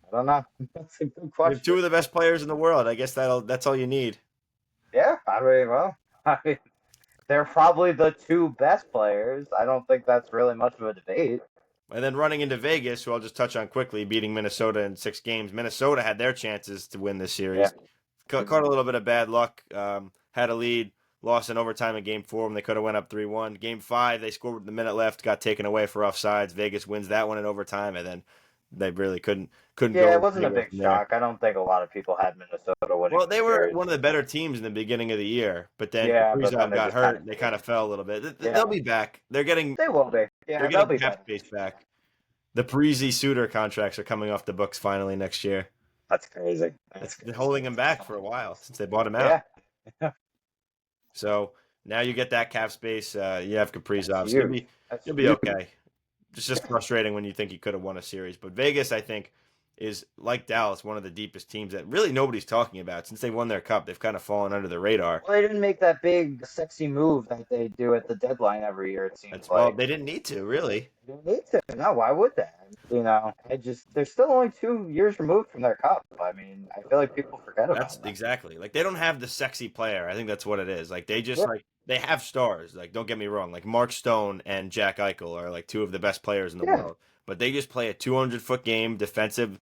I don't know. That's a good you question. have 2 of the best players in the world. I guess that's all you need. Yeah, I mean, they're probably the 2 best players. I don't think that's really much of a debate. And then running into Vegas, who I'll just touch on quickly, beating Minnesota in 6 games. Minnesota had their chances to win this series. Yeah. Caught a little bit of bad luck. Had a lead, lost in overtime in Game 4 when they could have went up 3-1. Game 5, they scored with a minute left, got taken away for offsides. Vegas wins that one in overtime, and then they really couldn't go. Yeah, it wasn't a big shock. I don't think a lot of people had Minnesota winning. Well, they were one of the better teams in the beginning of the year, but then Kaprizov got hurt. They kind of fell a little bit. They'll be back. They will be. Yeah, they're getting cap space back. The Parise Suter contracts are coming off the books finally next year. That's crazy. It's been holding him back for a while since they bought him out. Yeah. So now you get that cap space. You have Kaprizov. You'll be okay. It's just frustrating when you think you could have won a series. But Vegas, I think, is like Dallas, one of the deepest teams that really nobody's talking about. Since they won their cup, they've kind of fallen under the radar. Well, they didn't make that big, sexy move that they do at the deadline every year, it seems Well, they didn't need to, really. They didn't need to. No, why would they? You know, they're still only 2 years removed from their cup. I mean, I feel like people forget about that. Exactly. Like, they don't have the sexy player. I think that's what it is. Like, they just, they have stars. Like, don't get me wrong. Like, Mark Stone and Jack Eichel are, like, 2 of the best players in the world. But they just play a 200-foot game, defensive,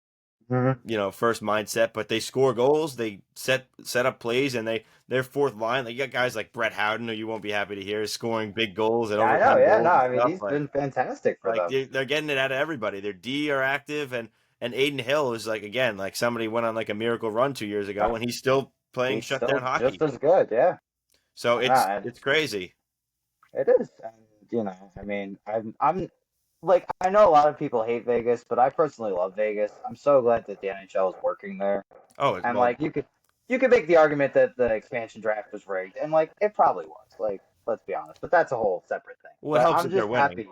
first mindset. But they score goals. They set up plays, and their fourth line. Like, you got guys like Brett Howden, who you won't be happy to hear, is scoring big goals. And I know. Yeah, no. I mean, stuff. he's been fantastic for them. They're getting it out of everybody. Their D are active, and Aiden Hill is like, again, like somebody went on like a miracle run 2 years ago, and he's still playing shutdown hockey. Just as good, yeah. So it's crazy. It is, and I mean, I'm like, I know a lot of people hate Vegas, but I personally love Vegas. I'm so glad that the NHL is working there. Oh, and like you could make the argument that the expansion draft was rigged, and like it probably was. Like, let's be honest, but that's a whole separate thing. Well, it helps if they're winning. Happy.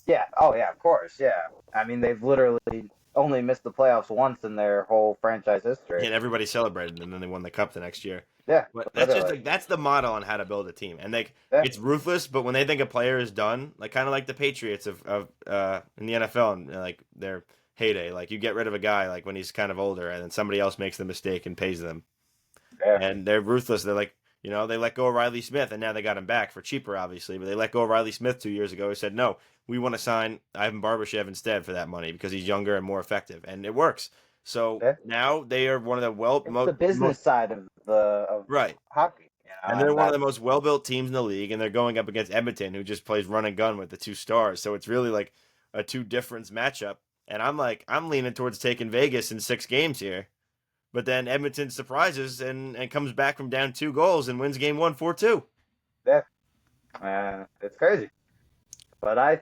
Yeah. Oh yeah, of course. Yeah. I mean, they've literally only missed the playoffs once in their whole franchise history. And everybody celebrated, and then they won the cup the next year. Yeah, but that's the model on how to build a team, and it's ruthless. But when they think a player is done, like kind of like the Patriots of in the NFL, and like their heyday, like you get rid of a guy like when he's kind of older, and then somebody else makes the mistake and pays them. Yeah. And they're ruthless. They're like, they let go of Riley Smith, and now they got him back for cheaper, obviously. But they let go of Riley Smith 2 years ago. He said, no, we want to sign Ivan Barbashev instead for that money because he's younger and more effective, and it works. So now they are one of the business side of hockey. And they're one of the most well-built teams in the league, and they're going up against Edmonton, who just plays run and gun with the 2 stars. So it's really like a 2-difference matchup. And I'm leaning towards taking Vegas in 6 games here. But then Edmonton surprises and comes back from down 2 goals and wins game 1 4-2. Yeah. It's crazy. But I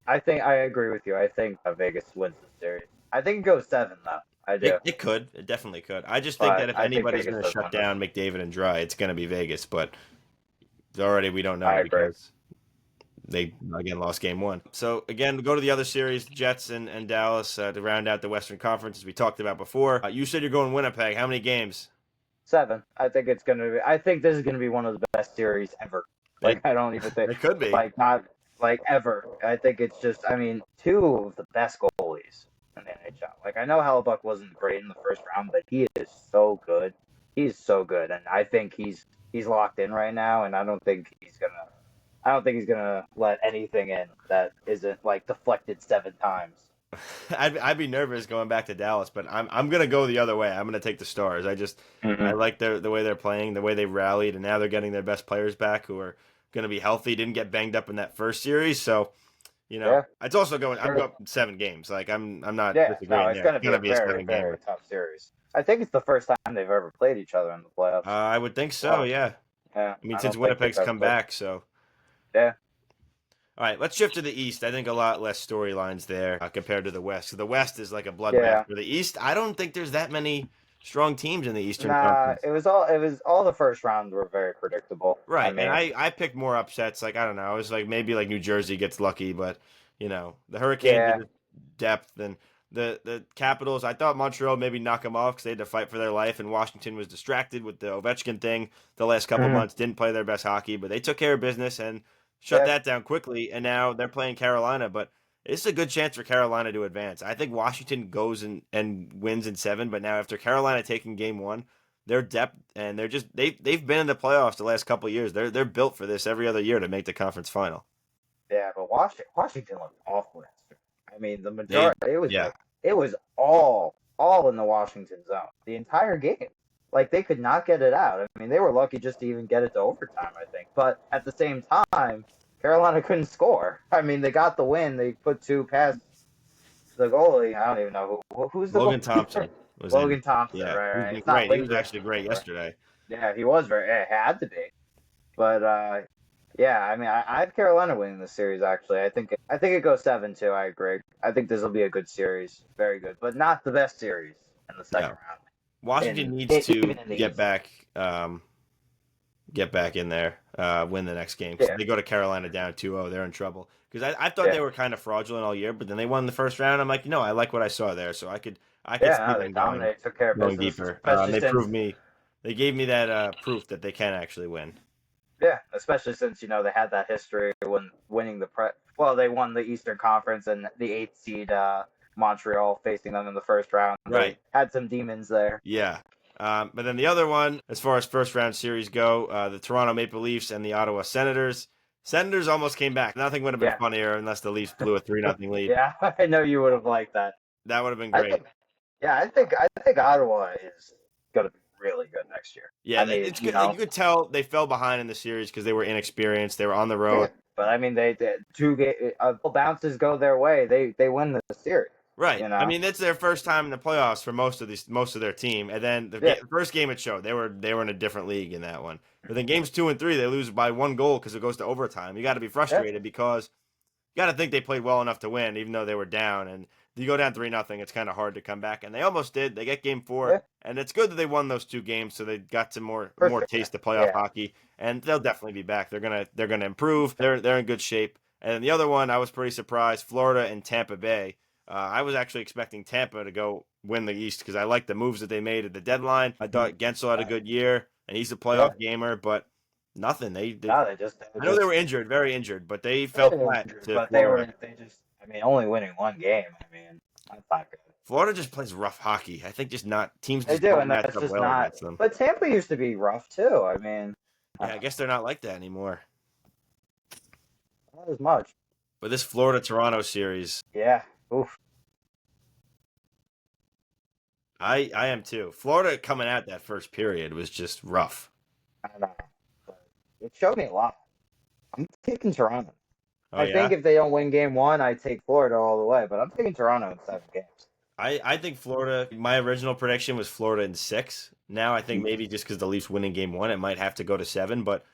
agree with you. I think Vegas wins the series. I think it goes 7 though. I do. It could. It definitely could. I just think But that if I think anybody's Vegas going to does shut win down McDavid and Dry, it's going to be Vegas. But already we don't know I agree. because they, again, lost game 1. So, again, to go to the other series, Jets and Dallas to round out the Western Conference, as we talked about before. You said you're going Winnipeg. How many games? 7. I think it's gonna be. I think this is gonna be one of the best series ever. Like I don't even think It could be. like not like ever. I think it's just. I mean, 2 of the best goalies in the NHL. Like I know Hellebuck wasn't great in the first round, but he is so good. He's so good, and I think he's locked in right now. And I don't think he's gonna let anything in that isn't like deflected 7 times. I'd be nervous going back to Dallas, but I'm gonna go the other way. I'm gonna take the Stars. I like the way they're playing, the way they rallied, and now they're getting their best players back who are gonna be healthy. Didn't get banged up in that first series, so it's also going. I'm going 7 games. Like I'm not disagreeing. No, it's there. gonna be a very, very tough series. I think it's the first time they've ever played each other in the playoffs. I would think so. Yeah. Yeah. I mean, since Winnipeg's come back, so. Yeah. All right, let's shift to the East. I think a lot less storylines there compared to the West. So the West is like a bloodbath. For the East, I don't think there's that many strong teams in the Eastern Conference. It was all the first round were very predictable. Right, I mean, and I picked more upsets. Like I don't know, I was like maybe like New Jersey gets lucky, but the Hurricanes depth and the Capitals. I thought Montreal maybe knock them off because they had to fight for their life, and Washington was distracted with the Ovechkin thing the last couple months. Didn't play their best hockey, but they took care of business and shut that down quickly, and now they're playing Carolina, but it's a good chance for Carolina to advance. I think Washington goes and wins in 7, but now after Carolina taking game 1, their depth and they've been in the playoffs the last couple of years. They're built for this every other year to make the conference final. Yeah, but Washington looked awful yesterday. I mean, the majority it was all in the Washington zone the entire game. Like they could not get it out. I mean, they were lucky just to even get it to overtime, I think. But at the same time, Carolina couldn't score. I mean, they got the win. They put 2 past the goalie. I don't even know who's the Logan goalie? Thompson. Logan Thompson, yeah, right? He was great. He was actually great yesterday. Yeah, he was it had to be. But I mean, I have Carolina winning this series. Actually, I think it goes 7 too. I agree. I think this will be a good series, very good, but not the best series in the second round. Washington needs to get back in there, win the next game. They go to Carolina down 2-0, they're in trouble. Because I thought they were kind of fraudulent all year, but then they won the first round. I'm like, no, I like what I saw there, so I could see them took care of going deeper. They gave me that proof that they can actually win. Yeah, especially since they had that history when winning they won the Eastern Conference and the 8th seed Montreal facing them in the first round. Right. They had some demons there. Yeah. But then the other one, as far as first round series go, the Toronto Maple Leafs and the Ottawa Senators. Senators almost came back. Nothing would have been funnier unless the Leafs blew a 3-0 lead. Yeah, I know you would have liked that. That would have been great. I think Ottawa is going to be really good next year. Yeah, I mean, it's good. You could tell they fell behind in the series because they were inexperienced. They were on the road. Yeah, but I mean, they 2 bounces go their way. They win the series. Right. I mean, it's their first time in the playoffs for most of their team. And then the first game it showed they were in a different league in that one. But then games 2 and 3 they lose by 1 goal because it goes to overtime. You got to be frustrated because you got to think they played well enough to win even though they were down. And you go down 3-0, it's kind of hard to come back. And they almost did. They get game 4, and it's good that they won those 2 games so they got some more taste of playoff hockey. And they'll definitely be back. They're gonna improve. They're in good shape. And the other one, I was pretty surprised. Florida and Tampa Bay. I was actually expecting Tampa to go win the East because I liked the moves that they made at the deadline. I thought Gensel had a good year, and he's a playoff gamer, but nothing. I know they were injured, very injured, but they fell flat to Florida. Only winning 1 game. I mean, that's not good. Florida just plays rough hockey. I think just not teams. They do, and that's just not. But Tampa used to be rough too. I mean, I guess they're not like that anymore. Not as much. But this Florida-Toronto series. Yeah. Oof. I am too. Florida coming out that first period was just rough. I know. It showed me a lot. I'm taking Toronto. I think if they don't win game 1, I take Florida all the way, but I'm taking Toronto in 7 games. I think Florida, my original prediction was Florida in 6. Now I think maybe just because the Leafs winning game 1, it might have to go to 7, but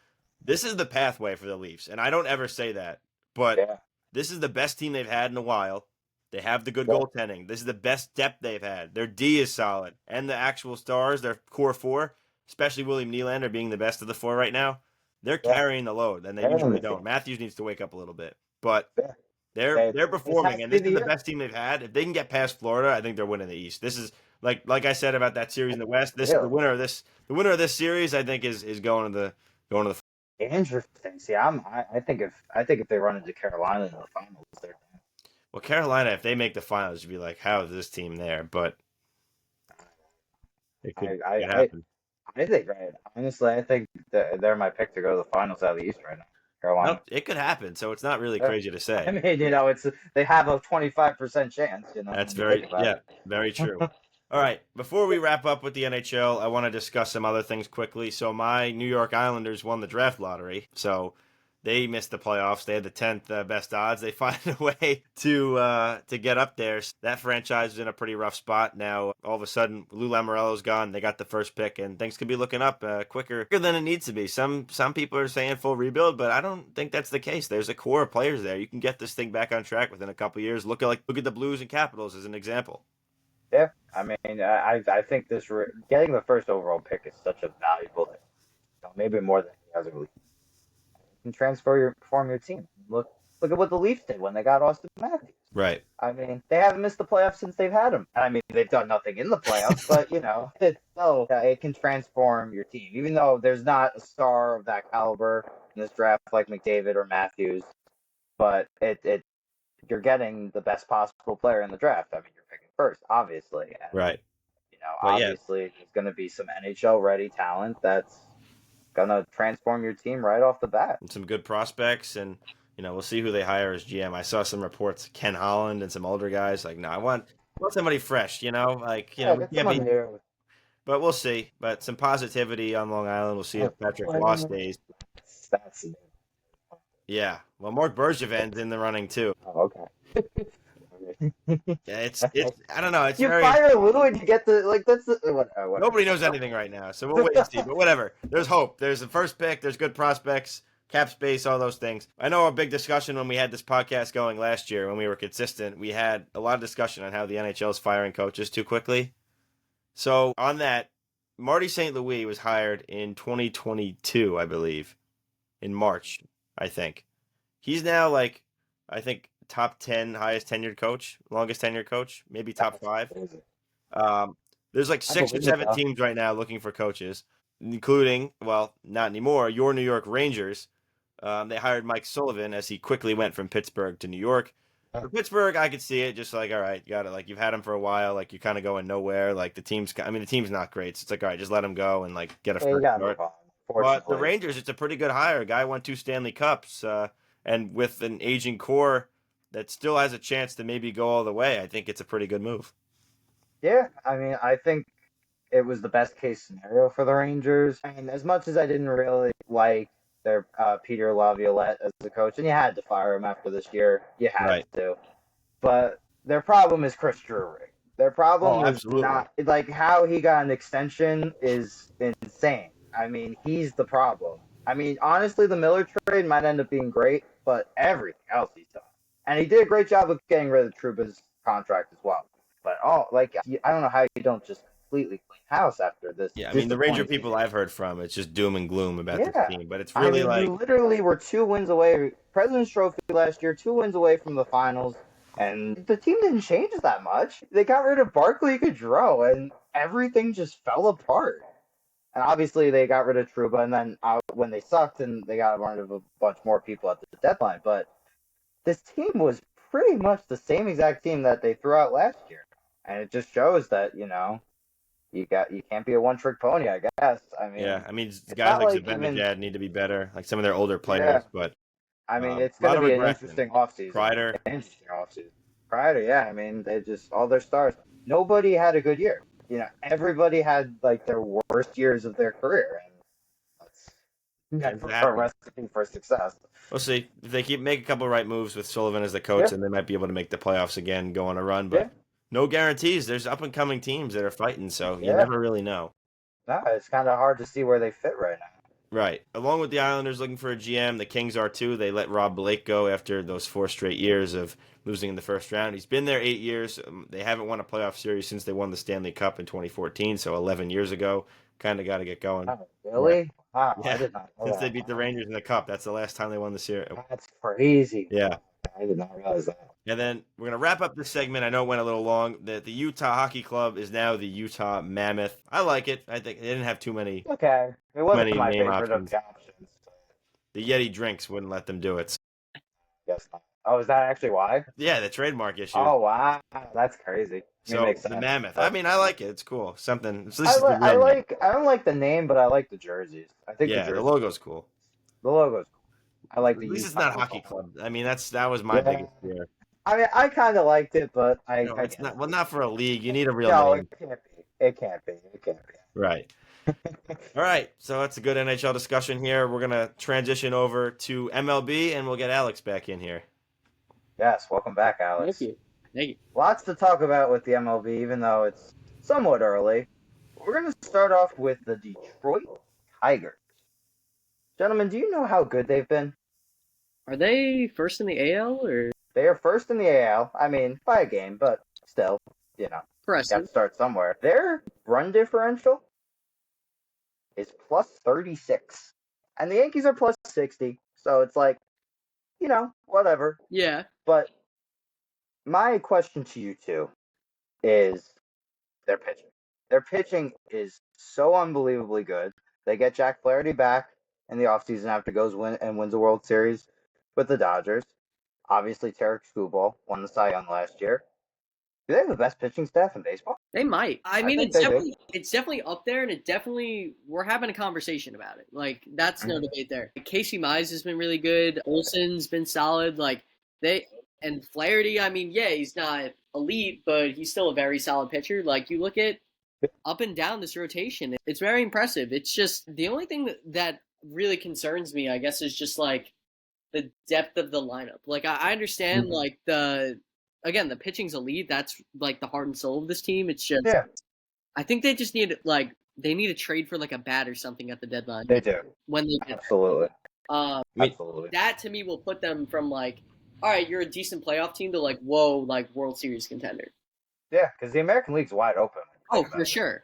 this is the pathway for the Leafs. And I don't ever say that but Yeah. this is the best team they've had in a while. They have the good Yeah. goaltending. This is the best depth they've had. Their D is solid. And the actual stars, their core four, especially William Nylander being the best of the four right now, they're Yeah. carrying the load, and they They're in usually the don't. team. Matthews needs to wake up a little bit. But Yeah. they're This performing, has and to this be is the the year. best team they've had. If they can get past Florida, I think they're winning the East. This is like I said about that series in the West. The Really? winner of this series, I think, is going to the. Interesting. See, I think if they run into Carolina in the finals, they're done. Well, Carolina, if they make the finals, you'd be like, how is this team there? But it could happen. I think, right. Honestly, I think that they're my pick to go to the finals out of the East right now. Carolina. Well, it could happen, so it's not really Yeah. crazy to say. I mean, they have a 25% chance. That's when you think about it. very true. All right, before we wrap up with the NHL, I want to discuss some other things quickly. So my New York Islanders won the draft lottery, so they missed the playoffs. They had the 10th best odds. They find a way to get up there. That franchise is in a pretty rough spot now. All of a sudden, Lou Lamoriello's gone. They got the first pick, and things could be looking up quicker than it needs to be. Some people are saying full rebuild, but I don't think that's the case. There's a core of players there. You can get this thing back on track within a couple years. Look at the Blues and Capitals as an example. Yeah, I mean, I think getting the first overall pick is such a valuable thing. Maybe more than any other league. You can form your team. Look at what the Leafs did when they got Austin Matthews. Right. I mean, they haven't missed the playoffs since they've had him. I mean, they've done nothing in the playoffs, but it can transform your team. Even though there's not a star of that caliber in this draft like McDavid or Matthews, but you're getting the best possible player in the draft. I mean, you're picking first, obviously. And, right. Obviously, there's going to be some NHL ready talent that's going to transform your team right off the bat. And some good prospects, and we'll see who they hire as GM. I saw some reports, Ken Holland and some older guys. Like, no, I want somebody fresh. We can't be. But we'll see. But some positivity on Long Island. We'll see if Patrick Waugh stays. Yeah. Well, Mark Bergevin's in the running too. Oh, okay. Yeah, it's I don't know. It's you very... fire Lou and you get that's whatever. Nobody knows anything right now, so we'll wait and see. But whatever. There's hope. There's the first pick. There's good prospects, cap space, all those things. I know a big discussion when we had this podcast going last year when we were consistent. We had a lot of discussion on how the NHL is firing coaches too quickly. So on that, Marty St. Louis was hired in 2022, I believe, in March, I think. He's now I think top 10 highest tenured coach, longest tenured coach, maybe top 5. There's 6 or 7 teams right now looking for coaches, including, well, not anymore, your New York Rangers. They hired Mike Sullivan as he quickly went from Pittsburgh to New York. For Pittsburgh, I could see it just all right, you got it. You've had him for a while, you're kind of going nowhere. The team's not great. So it's all right, just let him go and get a first start. But the Rangers, it's a pretty good hire. Guy won 2 Stanley Cups, and with an aging core that still has a chance to maybe go all the way, I think it's a pretty good move. Yeah, I mean, I think it was the best case scenario for the Rangers. And as much as I didn't really like their Peter Laviolette as the coach, and you had to fire him after this year, you had to. But their problem is Chris Drury. Their problem is not how he got an extension is insane. I mean, he's the problem. I mean, honestly, the Miller trade might end up being great, but everything else he's done. And he did a great job of getting rid of Trouba's contract as well. But I don't know how you don't just completely clean house after this. Yeah, I mean, the Ranger people I've heard from, it's just doom and gloom about this team. But it's really you literally were 2 wins away, President's Trophy last year, 2 wins away from the finals, and the team didn't change that much. They got rid of Barclay Goodrow, and everything just fell apart. And obviously, they got rid of Trouba, and then when they sucked, and they got rid of a bunch more people at the deadline. But this team was pretty much the same exact team that they threw out last year. And it just shows that, you can't be a one-trick pony, I guess. I mean, yeah, I mean, guys like Zibanejad need to be better, some of their older players. Yeah. But I mean, it's going to be an interesting offseason. Kreider, yeah. I mean, they just all their stars. Nobody had a good year. Everybody had their worst years of their career, and that's a recipe for success. We'll see if they make a couple right moves with Sullivan as the coach, and they might be able to make the playoffs again, go on a run. But no guarantees. There's up and coming teams that are fighting, so you never really know. No, it's kind of hard to see where they fit right now. Right. Along with the Islanders looking for a GM, the Kings are too. They let Rob Blake go after those 4 straight years of losing in the first round. He's been there 8 years. They haven't won a playoff series since they won the Stanley Cup in 2014, so 11 years ago. Kind of got to get going. Oh, really? Wow, I Yeah. did not know Since they that. beat the Rangers in the Cup, that's the last time they won the series. That's crazy. Yeah. I did not realize that. And then we're going to wrap up this segment. I know it went a little long. The Utah Hockey Club is now the Utah Mammoth. I like it. I think they didn't have too many. Okay, it wasn't Many my name favorite of options. the options. The Yeti drinks wouldn't let them do it. Yes. Oh, is that actually why? Yeah, the trademark issue. Oh wow, that's crazy. So makes the sense. Mammoth. I mean, I like it. It's cool. Something. So this I, is the li- I real name. like. I don't like the name, but I like the jerseys. I think Yeah, the the jersey, logo's cool. the logo's cool. I like At the. least it's Utah not Hockey logo. Club. I mean, that was my Yeah. biggest fear. I mean, I kind of liked it, but I. No, I it's get not. it. Well, not for a league. You need a real No, name. it can't be. It can't be. It can't be. Right. All right. So that's a good NHL discussion here. We're gonna transition over to MLB, and we'll get Alex back in here. Yes, welcome back, Alex. Thank you. Thank you. Lots to talk about with the MLB, even though it's somewhat early. We're going to start off with the Detroit Tigers. Gentlemen, do you know how good they've been? Are they first in the AL or They are first in the AL. I mean, by a game, but still, you have impressive? to start somewhere. Their run differential is plus 36. And the Yankees are plus 60. So it's like, whatever. Yeah. But my question to you two is their pitching. Their pitching is so unbelievably good. They get Jack Flaherty back in the offseason after goes wins a World Series with the Dodgers. Obviously, Tarek Skubal won the Cy Young last year. Do they have the best pitching staff in baseball? They might. I mean, think it's they do. definitely up there, and we're having a conversation about it. Like that's no debate there. Casey Mize has been really good. Olsen's been solid. And Flaherty. I mean, yeah, he's not elite, but he's still a very solid pitcher. Like you look at up and down this rotation, it's very impressive. It's just the only thing that really concerns me, I guess, is just like the depth of the lineup. Like I understand, like the pitching's elite. That's like the heart and soul of this team. It's just, I think they just need they need to trade for like a bat or something at the deadline. They do. When they get Absolutely. absolutely. That to me will put them from like, all right, you're a decent playoff team to like, whoa, like World Series contender. Yeah, because the American League's wide open. Oh, for sure.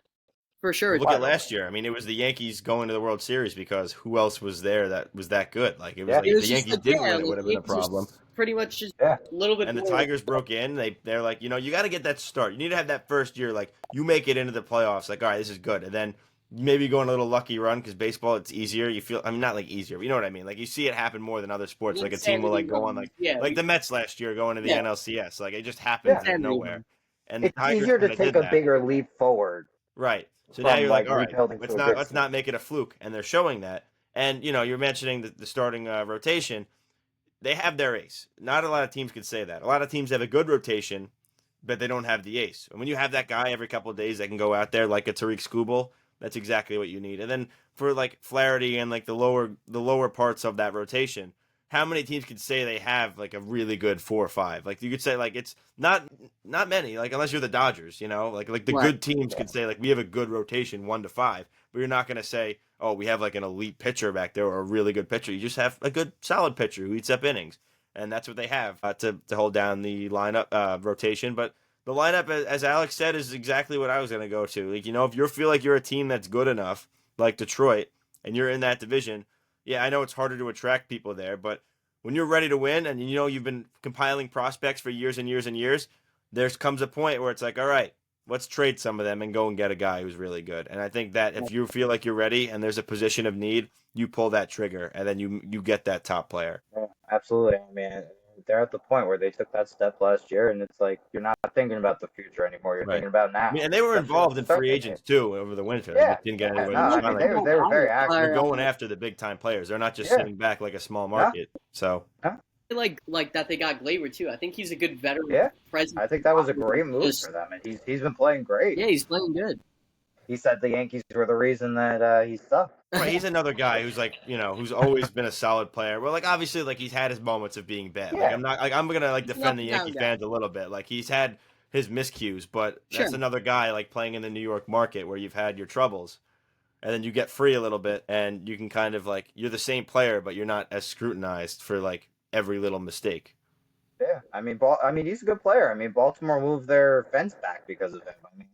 For sure. Look at last year. I mean, it was the Yankees going to the World Series because who else was there that was that good? Like it was like if the Yankees didn't win, it would have been a problem. Pretty much just a little bit. And the Tigers broke in. They're like, you got to get that start. You need to have that first year, like you make it into the playoffs. Like, all right, this is good, and then maybe go on a little lucky run because baseball, it's easier. You feel, I mean, not like easier, but you know what I mean. Like you see it happen more than other sports. Like a team will like go on like the Mets last year going to the NLCS. Like it just happens out of nowhere. And it's easier to take a bigger leap forward. Right. So now you're like, all right, let's not make it a fluke, and they're showing that. And you're mentioning the starting rotation. They have their ace. Not a lot of teams could say that. A lot of teams have a good rotation, but they don't have the ace. And when you have that guy every couple of days that can go out there like a Tariq Skubal, that's exactly what you need. And then for like Flaherty and like the lower parts of that rotation, how many teams could say they have like a really good 4 or 5? Like you could say like it's not many, like unless you're the Dodgers, like the good teams could say like we have a good rotation 1 to 5, but you're not going to say, oh, we have like an elite pitcher back there or a really good pitcher. You just have a good solid pitcher who eats up innings, and that's what they have to hold down the lineup rotation. But the lineup, as Alex said, is exactly what I was going to go to. Like if you feel like you're a team that's good enough, like Detroit, and you're in that division. Yeah, I know it's harder to attract people there, but when you're ready to win and you've been compiling prospects for years and years and years, there comes a point where it's like, all right, let's trade some of them and go and get a guy who's really good. And I think that if you feel like you're ready and there's a position of need, you pull that trigger and then you get that top player. Yeah, absolutely. I mean, they're at the point where they took that step last year, and it's like you're not thinking about the future anymore. You're thinking about now. I mean, and they were involved in free agents too over the winter. Yeah, they didn't get anywhere. they were very active. They're going after the big time players. They're not just sitting back like a small market. So. Like that they got Gleyber too. I think he's a good veteran presence. I think that was a great move for them, and he's been playing great. Yeah, he's playing good. He said the Yankees were the reason that he sucked. Right, he's another guy who's like, who's always been a solid player. Well, like obviously, like he's had his moments of being bad. Yeah. Like I'm gonna like defend the Yankee fans a little bit. Like he's had his miscues, but that's another guy like playing in the New York market where you've had your troubles. and then you get free a little bit, and you can kind of like you're the same player, but you're not as scrutinized for like every little mistake. Yeah, I mean, he's a good player. I mean, Baltimore moved their fence back because of him. I mean,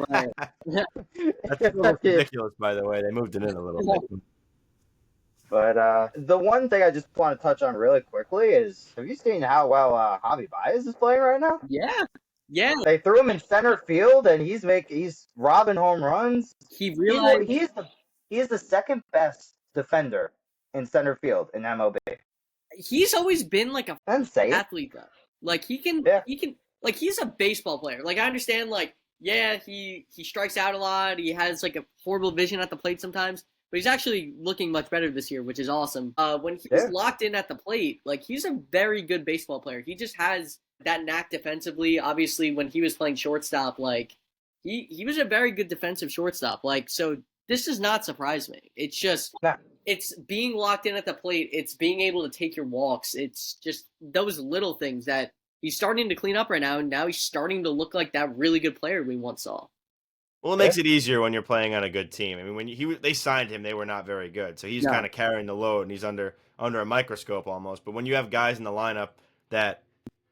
Right. That's a little ridiculous, by the way. They moved it in a little bit. But the one thing I just want to touch on really quickly is, have you seen how well Javi Baez is playing right now? Yeah. Yeah. They threw him in center field, and he's robbing home runs. He realized He's the second best defender in center field in MLB. he's always been like a I'm saying. athlete though. Like he can like he's a baseball player. Like I understand like yeah, he strikes out a lot. He has like a horrible vision at the plate sometimes, but he's actually looking much better this year, which is awesome. When he's locked in at the plate, like he's a very good baseball player. He just has that knack defensively. Obviously, when he was playing shortstop, like he was a very good defensive shortstop. Like so, this does not surprise me. It's just it's being locked in at the plate. It's being able to take your walks. It's just those little things that he's starting to clean up right now, and now he's starting to look like that really good player we once saw. Well, it makes it easier when you're playing on a good team. I mean, when they signed him, they were not very good, so he's kind of carrying the load, and he's under a microscope almost. But when you have guys in the lineup that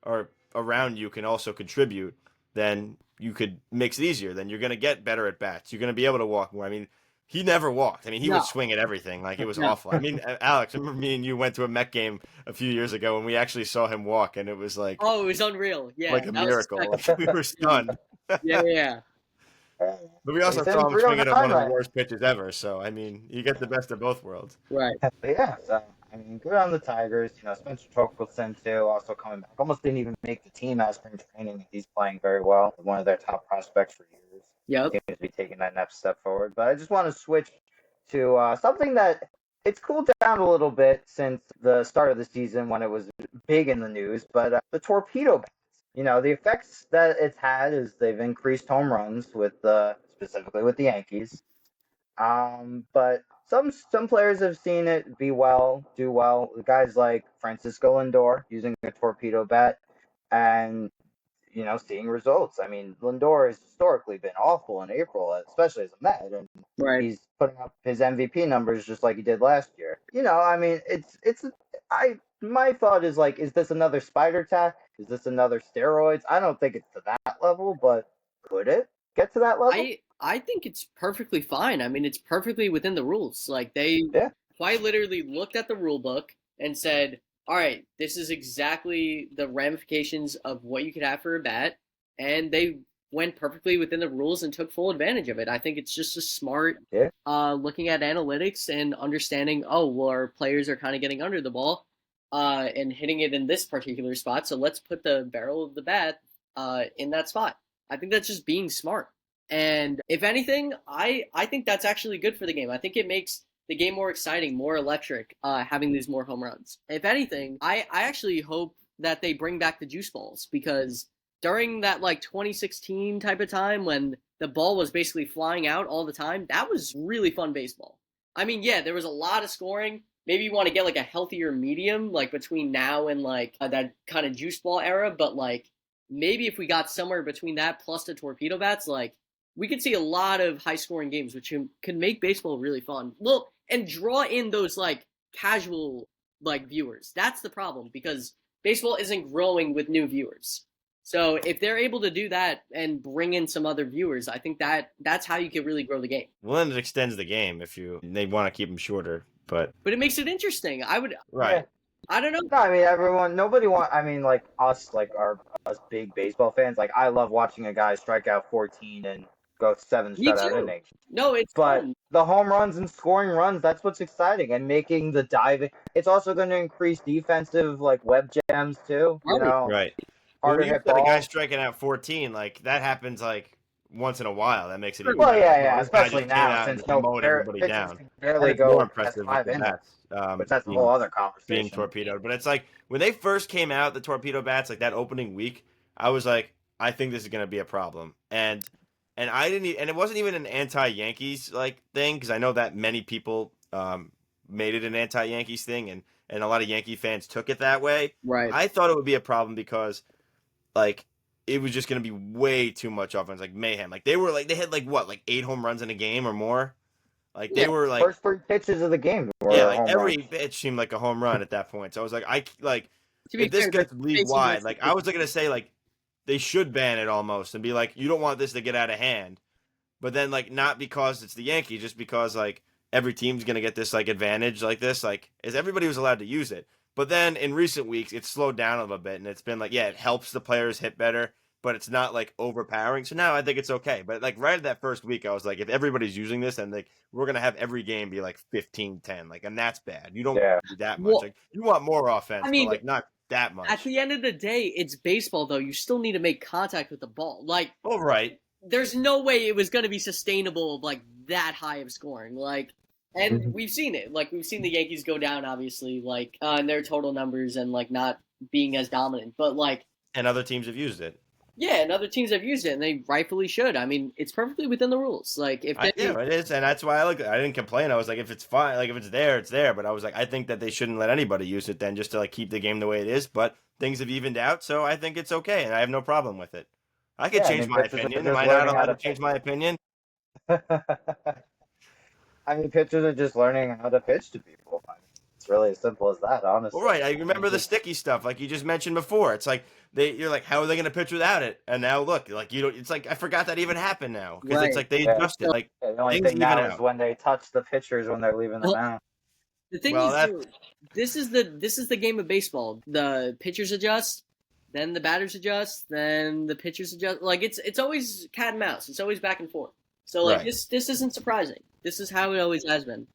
are around you can also contribute, then you could makes it easier. Then you're going to get better at bats. You're going to be able to walk more. I mean, he never walked. I mean, he would swing at everything. Like, it was awful. I mean, Alex, I remember me and you went to a Met game a few years ago and we actually saw him walk, and it was like... Oh, it was unreal. Yeah. Like a miracle. We were stunned. Yeah. But we also saw him swinging at one of the worst pitches ever. So, I mean, you get the best of both worlds. Right. Yeah, so, I mean, good on the Tigers. You know, Spencer Torkelson, too, also coming back. Almost didn't even make the team out of spring training. He's playing very well. One of their top prospects for years. Yeah. Seems to be taking that next step forward. But I just want to switch to something that it's cooled down a little bit since the start of the season when it was big in the news. But the torpedo bats. You know, the effects that it's had is they've increased home runs with specifically with the Yankees. But some players have seen it do well. Guys like Francisco Lindor using a torpedo bat and, you know, seeing results. I mean, Lindor has historically been awful in April, especially as a Met, and he's putting up his MVP numbers just like he did last year. You know, I mean, my thought is like, is this another spider tack? Is this another steroids? I don't think it's to that level, but could it get to that level? I think it's perfectly fine. I mean, it's perfectly within the rules. Like they quite literally looked at the rule book and said, all right, this is exactly the ramifications of what you could have for a bat. And they went perfectly within the rules and took full advantage of it. I think it's just a smart looking at analytics and understanding, oh, well, our players are kind of getting under the ball and hitting it in this particular spot. So let's put the barrel of the bat in that spot. I think that's just being smart. And if anything, I think that's actually good for the game. I think it makes the game more exciting, more electric, having these more home runs. If anything, I actually hope that they bring back the juice balls, because during that like 2016 type of time when the ball was basically flying out all the time, that was really fun baseball. I mean, yeah, there was a lot of scoring. Maybe you want to get like a healthier medium, like between now and like that kind of juice ball era. But like maybe if we got somewhere between that plus the torpedo bats, like we could see a lot of high scoring games, which can make baseball really fun. Well, and draw in those like casual like viewers. That's the problem, because baseball isn't growing with new viewers. So if they're able to do that and bring in some other viewers, I think that's how you can really grow the game. Well, then it extends the game if they want to keep them shorter, but it makes it interesting. I would right. I don't know. No, I mean like us big baseball fans, like I love watching a guy strike out 14 and go 7 shutout innings. No, it's but fun. The home runs and scoring runs, that's what's exciting, and making the diving. It's also going to increase defensive like web jams too. You know, right. Harder when you hit get a ball. guy striking out 14, like that happens like once in a while. That makes it even well, better. yeah, especially now since everybody down. Barely go more impressive past 5 innings. But that's a whole other conversation. Being torpedoed, but it's like when they first came out, the torpedo bats, like that opening week, I was like, I think this is going to be a problem, and I didn't, and it wasn't even an anti-Yankees like thing, because I know that many people made it an anti-Yankees thing, and a lot of Yankee fans took it that way. Right. I thought it would be a problem because, like, it was just going to be way too much offense, like mayhem. Like they had like 8 home runs in a game or more. Like they were like First 3 pitches of the game were yeah, like home every runs. pitch seemed like a home run at that point. So I was like, To be if this fair, gets they're league facing wide, West like I was gonna say like they should ban it almost and be like, you don't want this to get out of hand. But then like not because it's the Yankees, just because like every team's gonna get this like advantage like this, like is everybody was allowed to use it. But then in recent weeks it's slowed down a little bit and it's been like, yeah, it helps the players hit better, but it's not like overpowering. So now I think it's okay. But like right at that first week, I was like, if everybody's using this and like we're gonna have every game be like 15-10, like and that's bad. You don't Yeah. do that much. Well, Like you want more offense, I mean, but like not that much. at the end of the day, it's baseball, though. You still need to make contact with the ball. Like, All right. there's no way it was going to be sustainable, like, that high of scoring. Like, and Mhm. we've seen it. Like, we've seen the Yankees go down, obviously, like, in their total numbers and, like, not being as dominant. But, like, And other teams have used it. yeah, and other teams have used it, and they rightfully should. I mean, it's perfectly within the rules. Like, if they... Yeah, it is, and that's why I didn't complain. I was like, if it's fine, like if it's there, it's there. But I was like, I think that they shouldn't let anybody use it then, just to like keep the game the way it is. But things have evened out, so I think it's okay, and I have no problem with it. I could Yeah, I change mean, my pitchers are opinion. just Am I not learning how allowed to to change pitch. my opinion? I mean, pitchers are just learning how to pitch to people. I mean, it's really as simple as that, honestly. Well, right. I mean, remember the sticky stuff, like you just mentioned before. It's like you're like, how are they going to pitch without it? And now look, like you don't. It's like I forgot that even happened now because it's Right. like they Yeah. adjusted. Like the only things thing even now is out. when they touch the pitchers when they're leaving the Well, mound. The thing Well, is, that- dude, this is the game of baseball. The pitchers adjust, then the batters adjust, then the pitchers adjust. Like it's always cat and mouse. It's always back and forth. So like Right. this isn't surprising. This is how it always has been.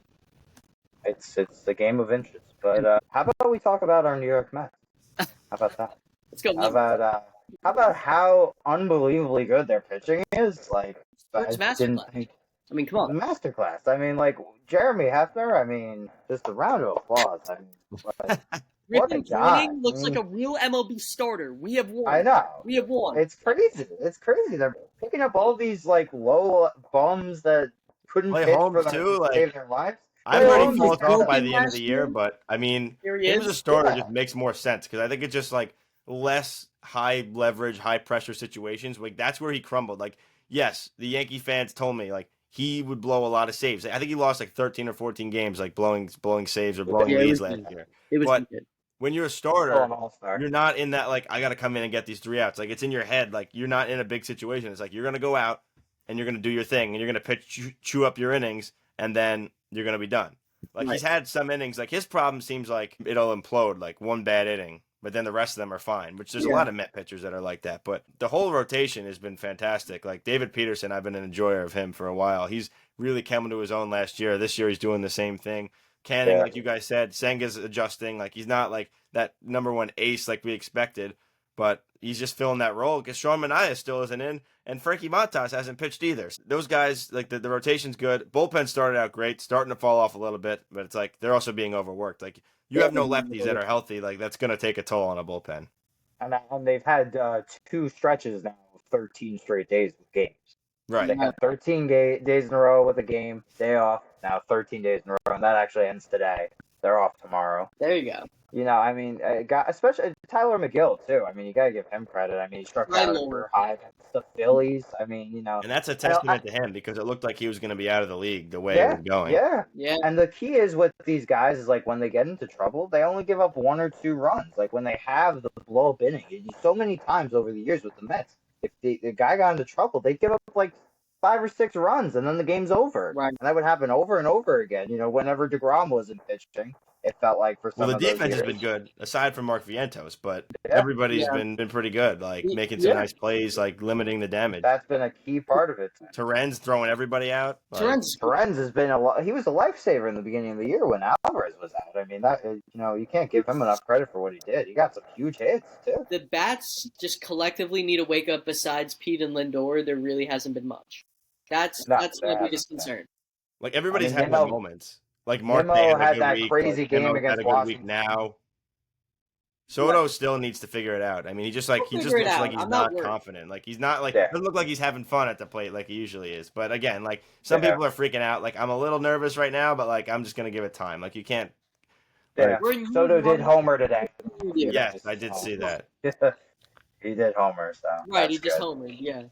It's the game of inches. But how about we talk about our New York Mets? How about that? Let's go. How about how unbelievably good their pitching is? Like, I Sports didn't masterclass. think I mean, come on. masterclass. I mean, like Jeremy Hefner. I mean, just a round of applause. I mean, like, what a Ripping guy. Greening looks I mean, like a real MLB starter. We have won. I know. We have won. It's crazy. It's crazy. They're picking up all these like low bums that couldn't Play pitch Holmes, for them too, to like- save their lives. I've Well, already Holmes fallen is off by broken the end of last the year, year. but I mean, Here he him as a is. starter Yeah. just makes more sense because I think it's just like less high leverage, high pressure situations. Like that's where he crumbled. Like, yes, the Yankee fans told me like he would blow a lot of saves. I think he lost like 13 or 14 games, like blowing saves or blowing Yeah, it leads was last good. year. It was But good. when you're a Still starter, an all-star. you're not in that like I got to come in and get these 3 outs. Like it's in your head. Like you're not in a big situation. It's like you're gonna go out and you're gonna do your thing and you're gonna pitch, chew up your innings, and then you're gonna be done. Like he's had some innings. Like his problem seems like it'll implode like one bad inning, but then the rest of them are fine. Which there's a Yeah. lot of Met pitchers that are like that. But the whole rotation has been fantastic. Like David Peterson, I've been an enjoyer of him for a while. He's really come to his own last year. This year he's doing the same thing. Canning, Yeah. like you guys said, Senga's adjusting. Like he's not like that number one ace like we expected, but he's just filling that role because Sean Manaea still isn't in, and Frankie Montas hasn't pitched either. Those guys, like the rotation's good. Bullpen started out great, starting to fall off a little bit, but it's like they're also being overworked. Like you have no lefties that are healthy. Like that's gonna take a toll on a bullpen. And they've had 2 stretches now of 13 straight days with games. Right. They had 13 days in a row with a game, day off. Now 13 days in a row, and that actually ends today. They're off tomorrow. There you go. You know, I mean, especially Tyler McGill too. I mean, you gotta give him credit. I mean, he struck out Tyler. over high against the Phillies. I mean, you know, And that's a testament to him because it looked like he was going to be out of the league the way it yeah, was going. yeah. Yeah. And the key is with these guys is like when they get into trouble, they only give up 1 or 2 runs. Like when they have the blow up inning, so many times over the years with the Mets, if the guy got into trouble, they give up like 5 or 6 runs, and then the game's over. Right. And that would happen over and over again. You know, whenever DeGrom wasn't pitching, it felt like for some Well, the of those defense has years. been good aside from Mark Vientos, but Yeah. everybody's Yeah. been pretty good, like Yeah. making some nice plays, like limiting the damage. That's been a key part of it. Terenz throwing everybody out. Like, Torrens. Ferenz has been he was a lifesaver in the beginning of the year when Alvarez was out. I mean, that you know, you can't give him enough credit for what he did. He got some huge hits too. The bats just collectively need to wake up. Besides Pete and Lindor, there really hasn't been much. That's No, my there biggest hasn't concern. Like everybody's I mean, had their Nimmo- moments. Like Mark Nimmo Day had had a good that week. crazy like, game Nimmo against had a good Washington. week now. Soto still needs to figure it out. I mean, he just like He'll he just figure it looks out. like he's I'm not not worried. confident. Like he's not like Yeah. doesn't look like he's having fun at the plate like he usually is. But again, like some Yeah. people are freaking out. Like I'm a little nervous right now, but like I'm just gonna give it time. Like you can't. Yeah. We're in Soto year did one. homer today. Yeah. Yes, I did see that. He did homer, so Right, he that's just good. homered. Yeah.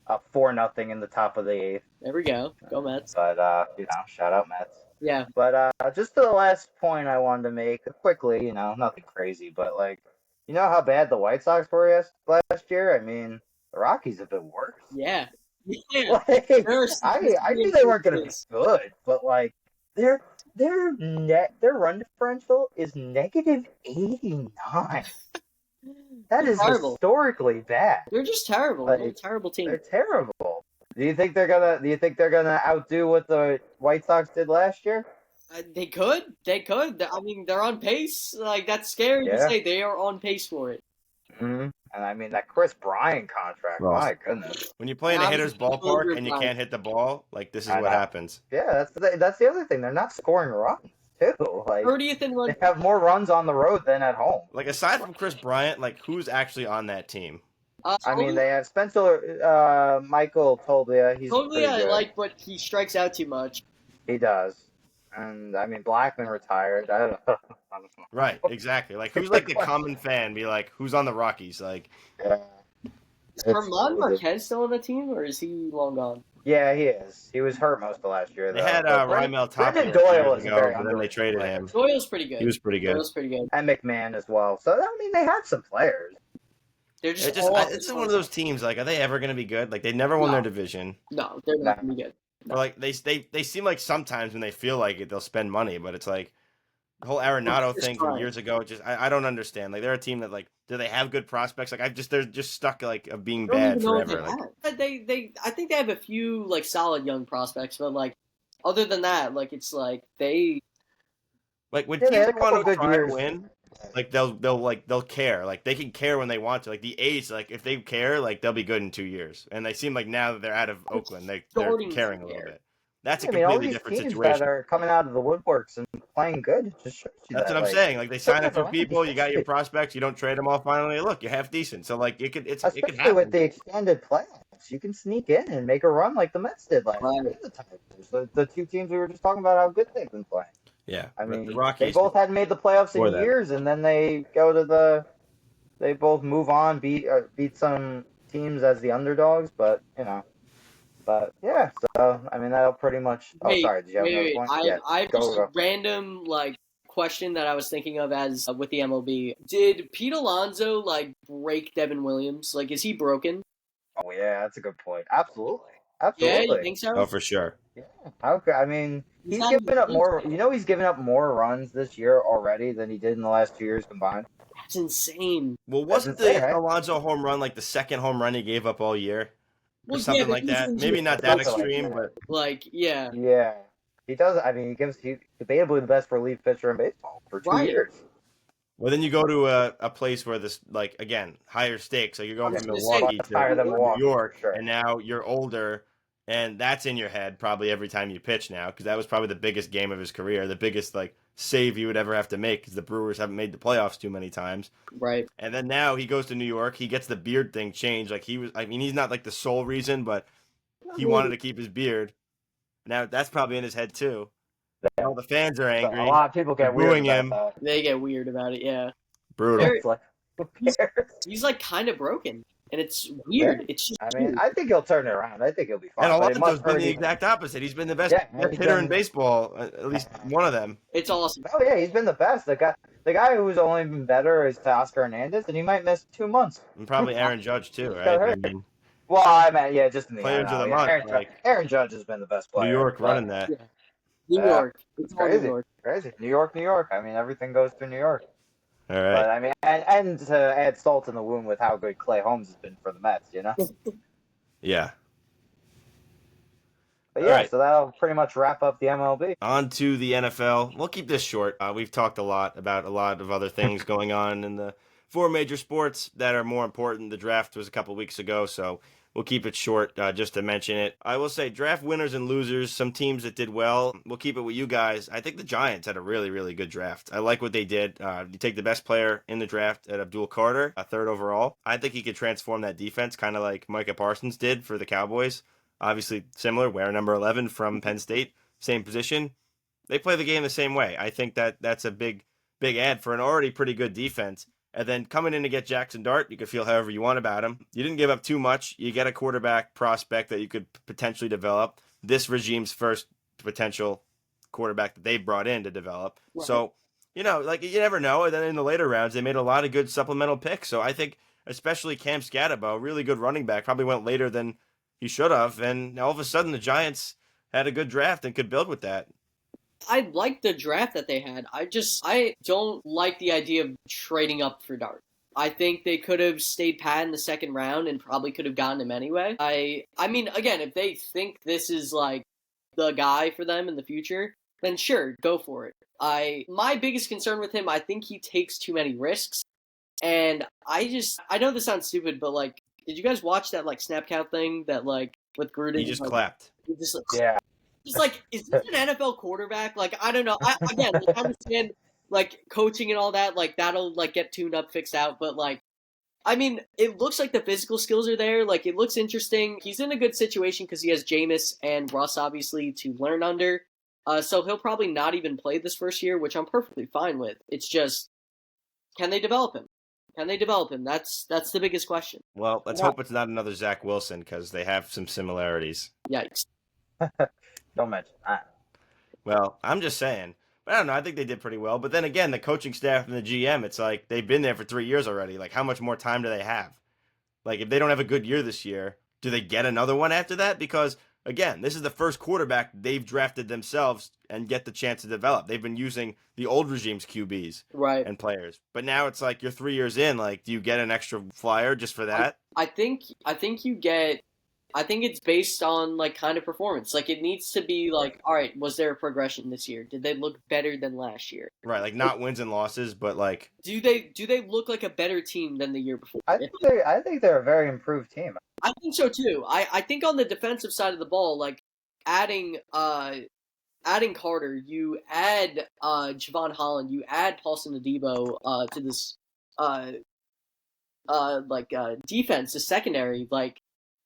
up 4-0 in the top of the eighth. There we go. Go Mets. But shout out Mets. Yeah. But just to the last point I wanted to make quickly, nothing crazy, but like, you know how bad the White Sox were last year? I mean, the Rockies have been worse. Yeah. Yeah. Like, There's I knew they weren't going to be good, but like their run differential is -89. That is terrible. historically bad. They're just terrible. Like, They're a terrible team. They're terrible. Do you think they're gonna outdo what the White Sox did last year? They could. They could. I mean, they're on pace. Like, that's scary to Yeah. say. They are on pace for it. Mm-hmm. And I mean that Chris Bryant contract. Well, my goodness. When you play in a hitter's ballpark and you Right. can't hit the ball, like this is I what know. happens. Yeah, that's the other thing. They're not scoring runs too. Like 30th and they run. have more runs on the road than at home. Like aside from Chris Bryant, like who's actually on that team? I mean, they have Spencer Michael Toglia. He's Totally, pretty I good. like, but he strikes out too much. He does. And I mean, Blackman retired. I don't know. Right, exactly. Like who's like the common fan? Be like, who's on the Rockies? Like, Yeah. Is Herman Marquez still on the team, or is he long gone? Yeah, he is. He was hurt most of last year. they Though. had But Raimel Tapia Brendan Doyle years is a ago, very but then they underrated traded player. him. Doyle's pretty good. He was pretty good. Doyle's pretty good. And McMahon as well. So I mean, they had some players. They're just, It's one of those teams. Like, are they ever going to be good? Like, they never won their division. No, they're not gonna be good. Or like they seem like sometimes when they feel like it, they'll spend money, but it's like the whole Arenado Just thing from trying. years ago. Just I don't understand. Like they're a team that like, do they have good prospects? Like they're just stuck like of being I don't bad even know what forever. they Like, have. I think they have a few like solid young prospects, but like other than that, like it's like they when Yeah, they teams had a couple want to good try to years. win, like they'll care. Like they can care when they want to. Like the A's, like if they care, like they'll be good in 2 years. And they seem like now that they're out of Oakland, they're starting to caring a little care. bit. That's a I mean, all completely these different teams situation. that are coming out of the woodworks and playing good, it just shows you That's that, what I'm like, saying. Like they sign up for around, people, you got your especially- prospects, you don't trade them all. Finally, look, you're half decent. So like it could Especially happen. with the extended playoffs, you can sneak in and make a run like the Mets did last year. Right. The Tigers, the two teams we were just talking about how good they've been playing. Yeah, I but mean, the they Rockies. both hadn't made the playoffs Before in that. years, and then they they both move on, beat some teams as the underdogs, but But yeah, so I mean that'll pretty much. Oh, Wait, sorry, did you have another wait. point? I Yeah, I have go, just go. a random like question that I was thinking of as with the MLB. Did Pete Alonso like break Devin Williams? Like, is he broken? Oh yeah, that's a good point. Absolutely, Yeah, absolutely. you think so? Oh, for sure. How could I mean? He's He's not given up even more. close. You know, he's given up more runs this year already than he did in the last 2 years combined. That's insane. Well, wasn't That's insane, the right? Alonso home run like the second home run he gave up all year, or Well, something but like he's that? injured. Maybe not that Something like extreme, that. but Like, yeah. Yeah, he does. I mean, he's debatably the best relief pitcher in baseball for 2 Right. years. well, then you go to a place where this like again higher stakes. Like you're going I was from gonna say, Milwaukee Much higher to than New Milwaukee, York, for sure. and now you're older, and that's in your head probably every time you pitch now because that was probably the biggest game of his career, the biggest like save he would ever have to make because the Brewers haven't made the playoffs too many times. Right. And then now he goes to New York. He gets the beard thing changed. Like he was, I mean, he's not like the sole reason, but he wanted to keep his beard. Now that's probably in his head too. And all the fans are So angry. a lot of people get They're weird booing about him. that. They get weird about it, yeah. Brutal. Very- It's like, who cares? He's like kind of broken. And it's weird. It's just I mean, weird. I think he'll turn it around. I think he'll be fine. And but it Alonso's must been hurt the him. exact opposite. He's been the best, Yeah, best he's hitter been- in baseball, at least one of them. It's awesome. Oh yeah, he's been the best. The guy who's only been better is Teoscar Hernandez, and he might miss 2 months. And probably Aaron Judge too, He's right? got I hurt. mean, Well, I mean, yeah, just in the Players of NL, the yeah. month, Aaron, like- Aaron Judge has been the best player. New York but- running that. Yeah. New Yeah. York. It's all New Crazy. York. Crazy. New York, New York. I mean, everything goes through New York. All But right. I mean, and to add salt in the wound with how good Clay Holmes has been for the Mets, you know. Yeah. But All yeah, right. so that'll pretty much wrap up the MLB. On to the NFL. We'll keep this short. We've talked a lot about a lot of other things going on in the four major sports that are more important. The draft was a couple weeks ago, so we'll keep it short just to mention it. I will say draft winners and losers, some teams that did well. We'll keep it with you guys. I think the Giants had a really, really good draft. I like what they did. You take the best player in the draft at Abdul Carter, a third overall. I think he could transform that defense, kind of like Micah Parsons did for the Cowboys. Obviously similar, wear number 11 from Penn State, same position. They play the game the same way. I think that's a big add for an already pretty good defense. And then coming in to get Jackson Dart, you could feel however you want about him. You didn't give up too much. You get a quarterback prospect that you could potentially develop. This regime's first potential quarterback that they brought in to develop. Right. So, you never know. And then in the later rounds, they made a lot of good supplemental picks. So I think, especially Cam Scatabo, really good running back, probably went later than he should have. And all of a sudden, the Giants had a good draft and could build with that. I like the draft that they had. I don't like the idea of trading up for Dart. I think they could have stayed pat in the second round and probably could have gotten him anyway. I mean, again, if they think this is like the guy for them in the future, then sure, go for it. My biggest concern with him, I think he takes too many risks. And I know this sounds stupid, but like, did you guys watch that like snap count thing that like with Gruden? He just clapped. Yeah. Just like, is this an NFL quarterback? Like, I don't know. I understand like coaching and all that. Like that'll like get tuned up, fixed out. But like, I mean, it looks like the physical skills are there. Like, it looks interesting. He's in a good situation because he has Jameis and Russ obviously to learn under. So he'll probably not even play this first year, which I'm perfectly fine with. It's just, can they develop him? Can they develop him? That's the biggest question. Well, let's hope it's not another Zach Wilson because they have some similarities. Yikes. Don't mention that. Well, I'm just saying. I don't know. I think they did pretty well. But then again, the coaching staff and the GM, it's like they've been there for 3 years already. Like, how much more time do they have? Like, if they don't have a good year this year, do they get another one after that? Because, again, this is the first quarterback they've drafted themselves and get the chance to develop. They've been using the old regime's QBs Right. and players. But now it's like you're 3 years in. Like, do you get an extra flyer just for that? I think you get. I think it's based on like kind of performance. Like it needs to be like, all right, was there a progression this year? Did they look better than last year? Right, like not wins and losses, but like do they look like a better team than the year before? I think they're a very improved team. I think so too. I think on the defensive side of the ball, like adding Carter, you add Javon Holland, you add Paulson Adebo to this defense, the secondary, like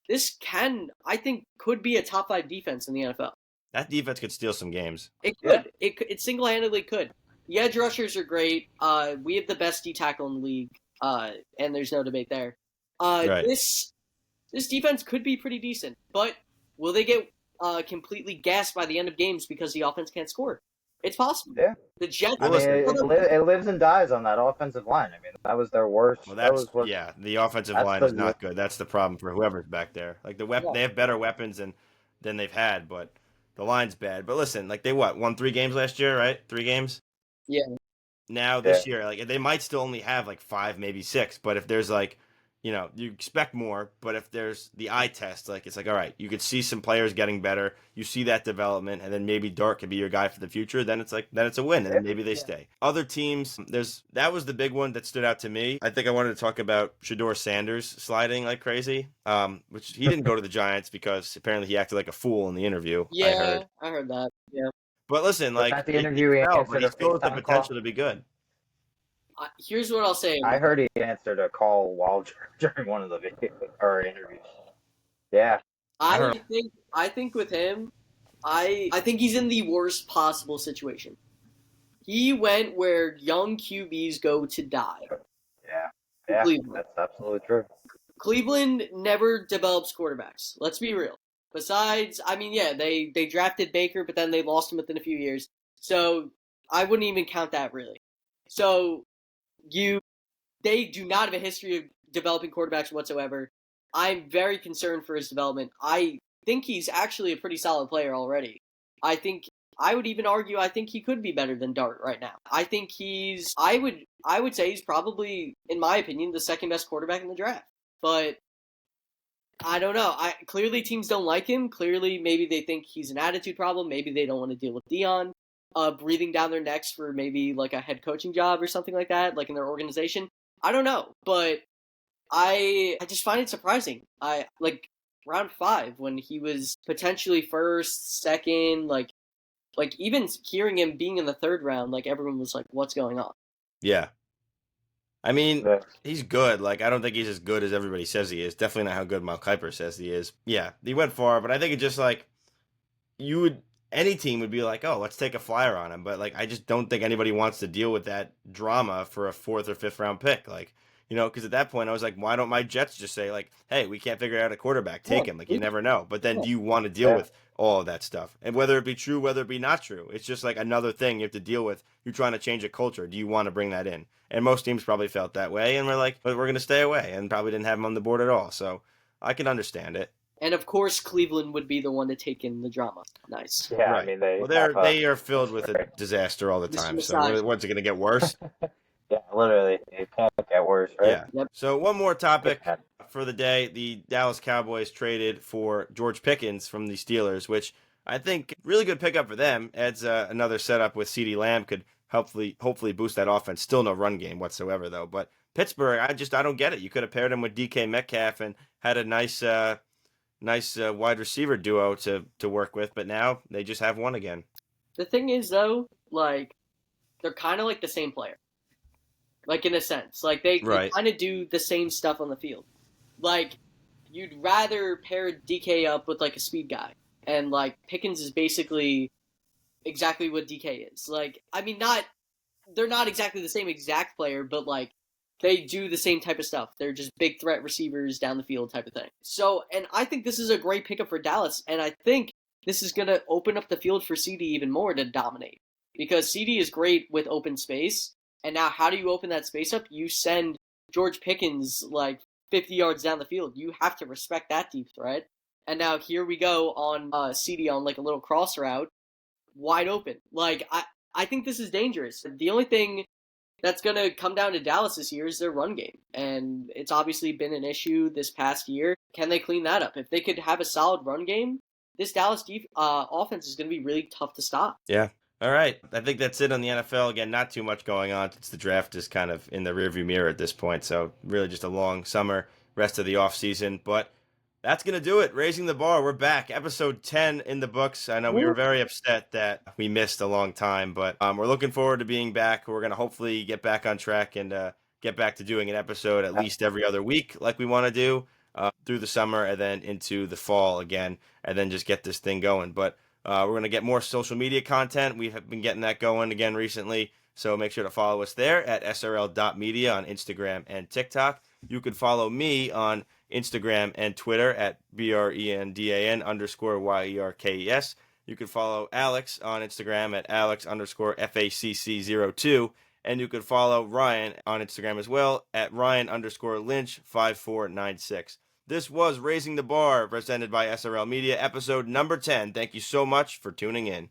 this I think could be a top 5 defense in the NFL. That defense could steal some games. It could. Yeah. It single-handedly could. The edge rushers are great. We have the best D tackle in the league, and there's no debate there. Right. This defense could be pretty decent, but will they get completely gassed by the end of games because the offense can't score? It's possible. Yeah. The Jets. I mean, it lives and dies on that offensive line. I mean, that was their worst. Well, the offensive line is not good. That's the problem for whoever's back there. Like they have better weapons than they've had, but the line's bad. But listen, like they won 3 games last year, right? 3 games. Yeah. Now this year, like they might still only have like 5, maybe 6. But if there's like, you expect more. But if there's the eye test, like it's like, all right, you could see some players getting better. You see that development, and then maybe Dart could be your guy for the future. Then it's a win, and then maybe they stay. Other teams, that was the big one that stood out to me. I think I wanted to talk about Shedeur Sanders sliding like crazy, which he didn't go to the Giants because apparently he acted like a fool in the interview. Yeah, I heard that. Yeah. But listen, like at the interview, he still has the potential to be good. Here's what I'll say. I heard he answered a call while during one of the interviews. Yeah. I think with him, I think he's in the worst possible situation. He went where young QBs go to die. Yeah, that's absolutely true. Cleveland never develops quarterbacks. Let's be real. Besides, I mean, yeah, they drafted Baker, but then they lost him within a few years. So I wouldn't even count that really. So they do not have a history of developing quarterbacks whatsoever. I'm very concerned for his development. I think he's actually a pretty solid player already. I would even argue I think he could be better than Dart right now. I think I would say he's probably, in my opinion, the second best quarterback in the draft. But I don't know. Clearly teams don't like him. Clearly maybe they think he's an attitude problem. Maybe they don't want to deal with Dion breathing down their necks for maybe like a head coaching job or something like that, like in their organization. I don't know. But I just find it surprising. I like round 5 when he was potentially first, second, like even hearing him being in the 3rd round, like everyone was like, what's going on? Yeah. I mean, he's good. Like, I don't think he's as good as everybody says he is. Definitely not how good Mel Kiper says he is. Yeah, he went far, but I think it's just like any team would be like, oh, let's take a flyer on him. But like, I just don't think anybody wants to deal with that drama for a 4th or 5th round pick. Like, because at that point I was like, why don't my Jets just say like, hey, we can't figure out a quarterback, take him. Like, you never know. But then do you want to deal with all of that stuff? And whether it be true, whether it be not true, it's just like another thing you have to deal with. You're trying to change a culture. Do you want to bring that in? And most teams probably felt that way. And we're like, but we're going to stay away, and probably didn't have him on the board at all. So I can understand it. And of course, Cleveland would be the one to take in the drama. Nice. Yeah, Right. I mean they are filled with a disaster all the time. So what's it going to get worse? Yeah, literally, it can't get worse, right? Yeah. Yep. So one more topic for the day: the Dallas Cowboys traded for George Pickens from the Steelers, which I think really good pickup for them. Adds another setup with CeeDee Lamb, could hopefully boost that offense. Still no run game whatsoever though. But Pittsburgh, I don't get it. You could have paired him with DK Metcalf and had a nice wide receiver duo to work with, but now they just have one again. The thing is, though, like, they're kind of like the same player. Like, in a sense. Like, they kind of do the same stuff on the field. Like, you'd rather pair DK up with, like, a speed guy. And, like, Pickens is basically exactly what DK is. Like, I mean, they're not exactly the same exact player, but, like, they do the same type of stuff. They're just big threat receivers down the field type of thing. So, and I think this is a great pickup for Dallas, and I think this is going to open up the field for CeeDee even more to dominate. Because CeeDee is great with open space, and now how do you open that space up? You send George Pickens, like, 50 yards down the field. You have to respect that deep threat. And now here we go on CeeDee on, like, a little cross route, wide open. Like, I think this is dangerous. The only thing that's going to come down to Dallas this year is their run game. And it's obviously been an issue this past year. Can they clean that up? If they could have a solid run game, this Dallas offense is going to be really tough to stop. Yeah. All right. I think that's it on the NFL. Again, not too much going on since the draft is kind of in the rearview mirror at this point. So really just a long summer, rest of the offseason. But that's going to do it. Raising the Bar. We're back. Episode 10 in the books. I know we were very upset that we missed a long time, but we're looking forward to being back. We're going to hopefully get back on track and get back to doing an episode at least every other week like we want to do through the summer and then into the fall again, and then just get this thing going. But we're going to get more social media content. We have been getting that going again recently, so make sure to follow us there at srl.media on Instagram and TikTok. You could follow me on Instagram and Twitter at BRENDAN_YERKES. You can follow Alex on Instagram at Alex_FACC02. And you can follow Ryan on Instagram as well at Ryan_Lynch5496. This was Raising the Bar, presented by SRL Media, episode number 10. Thank you so much for tuning in.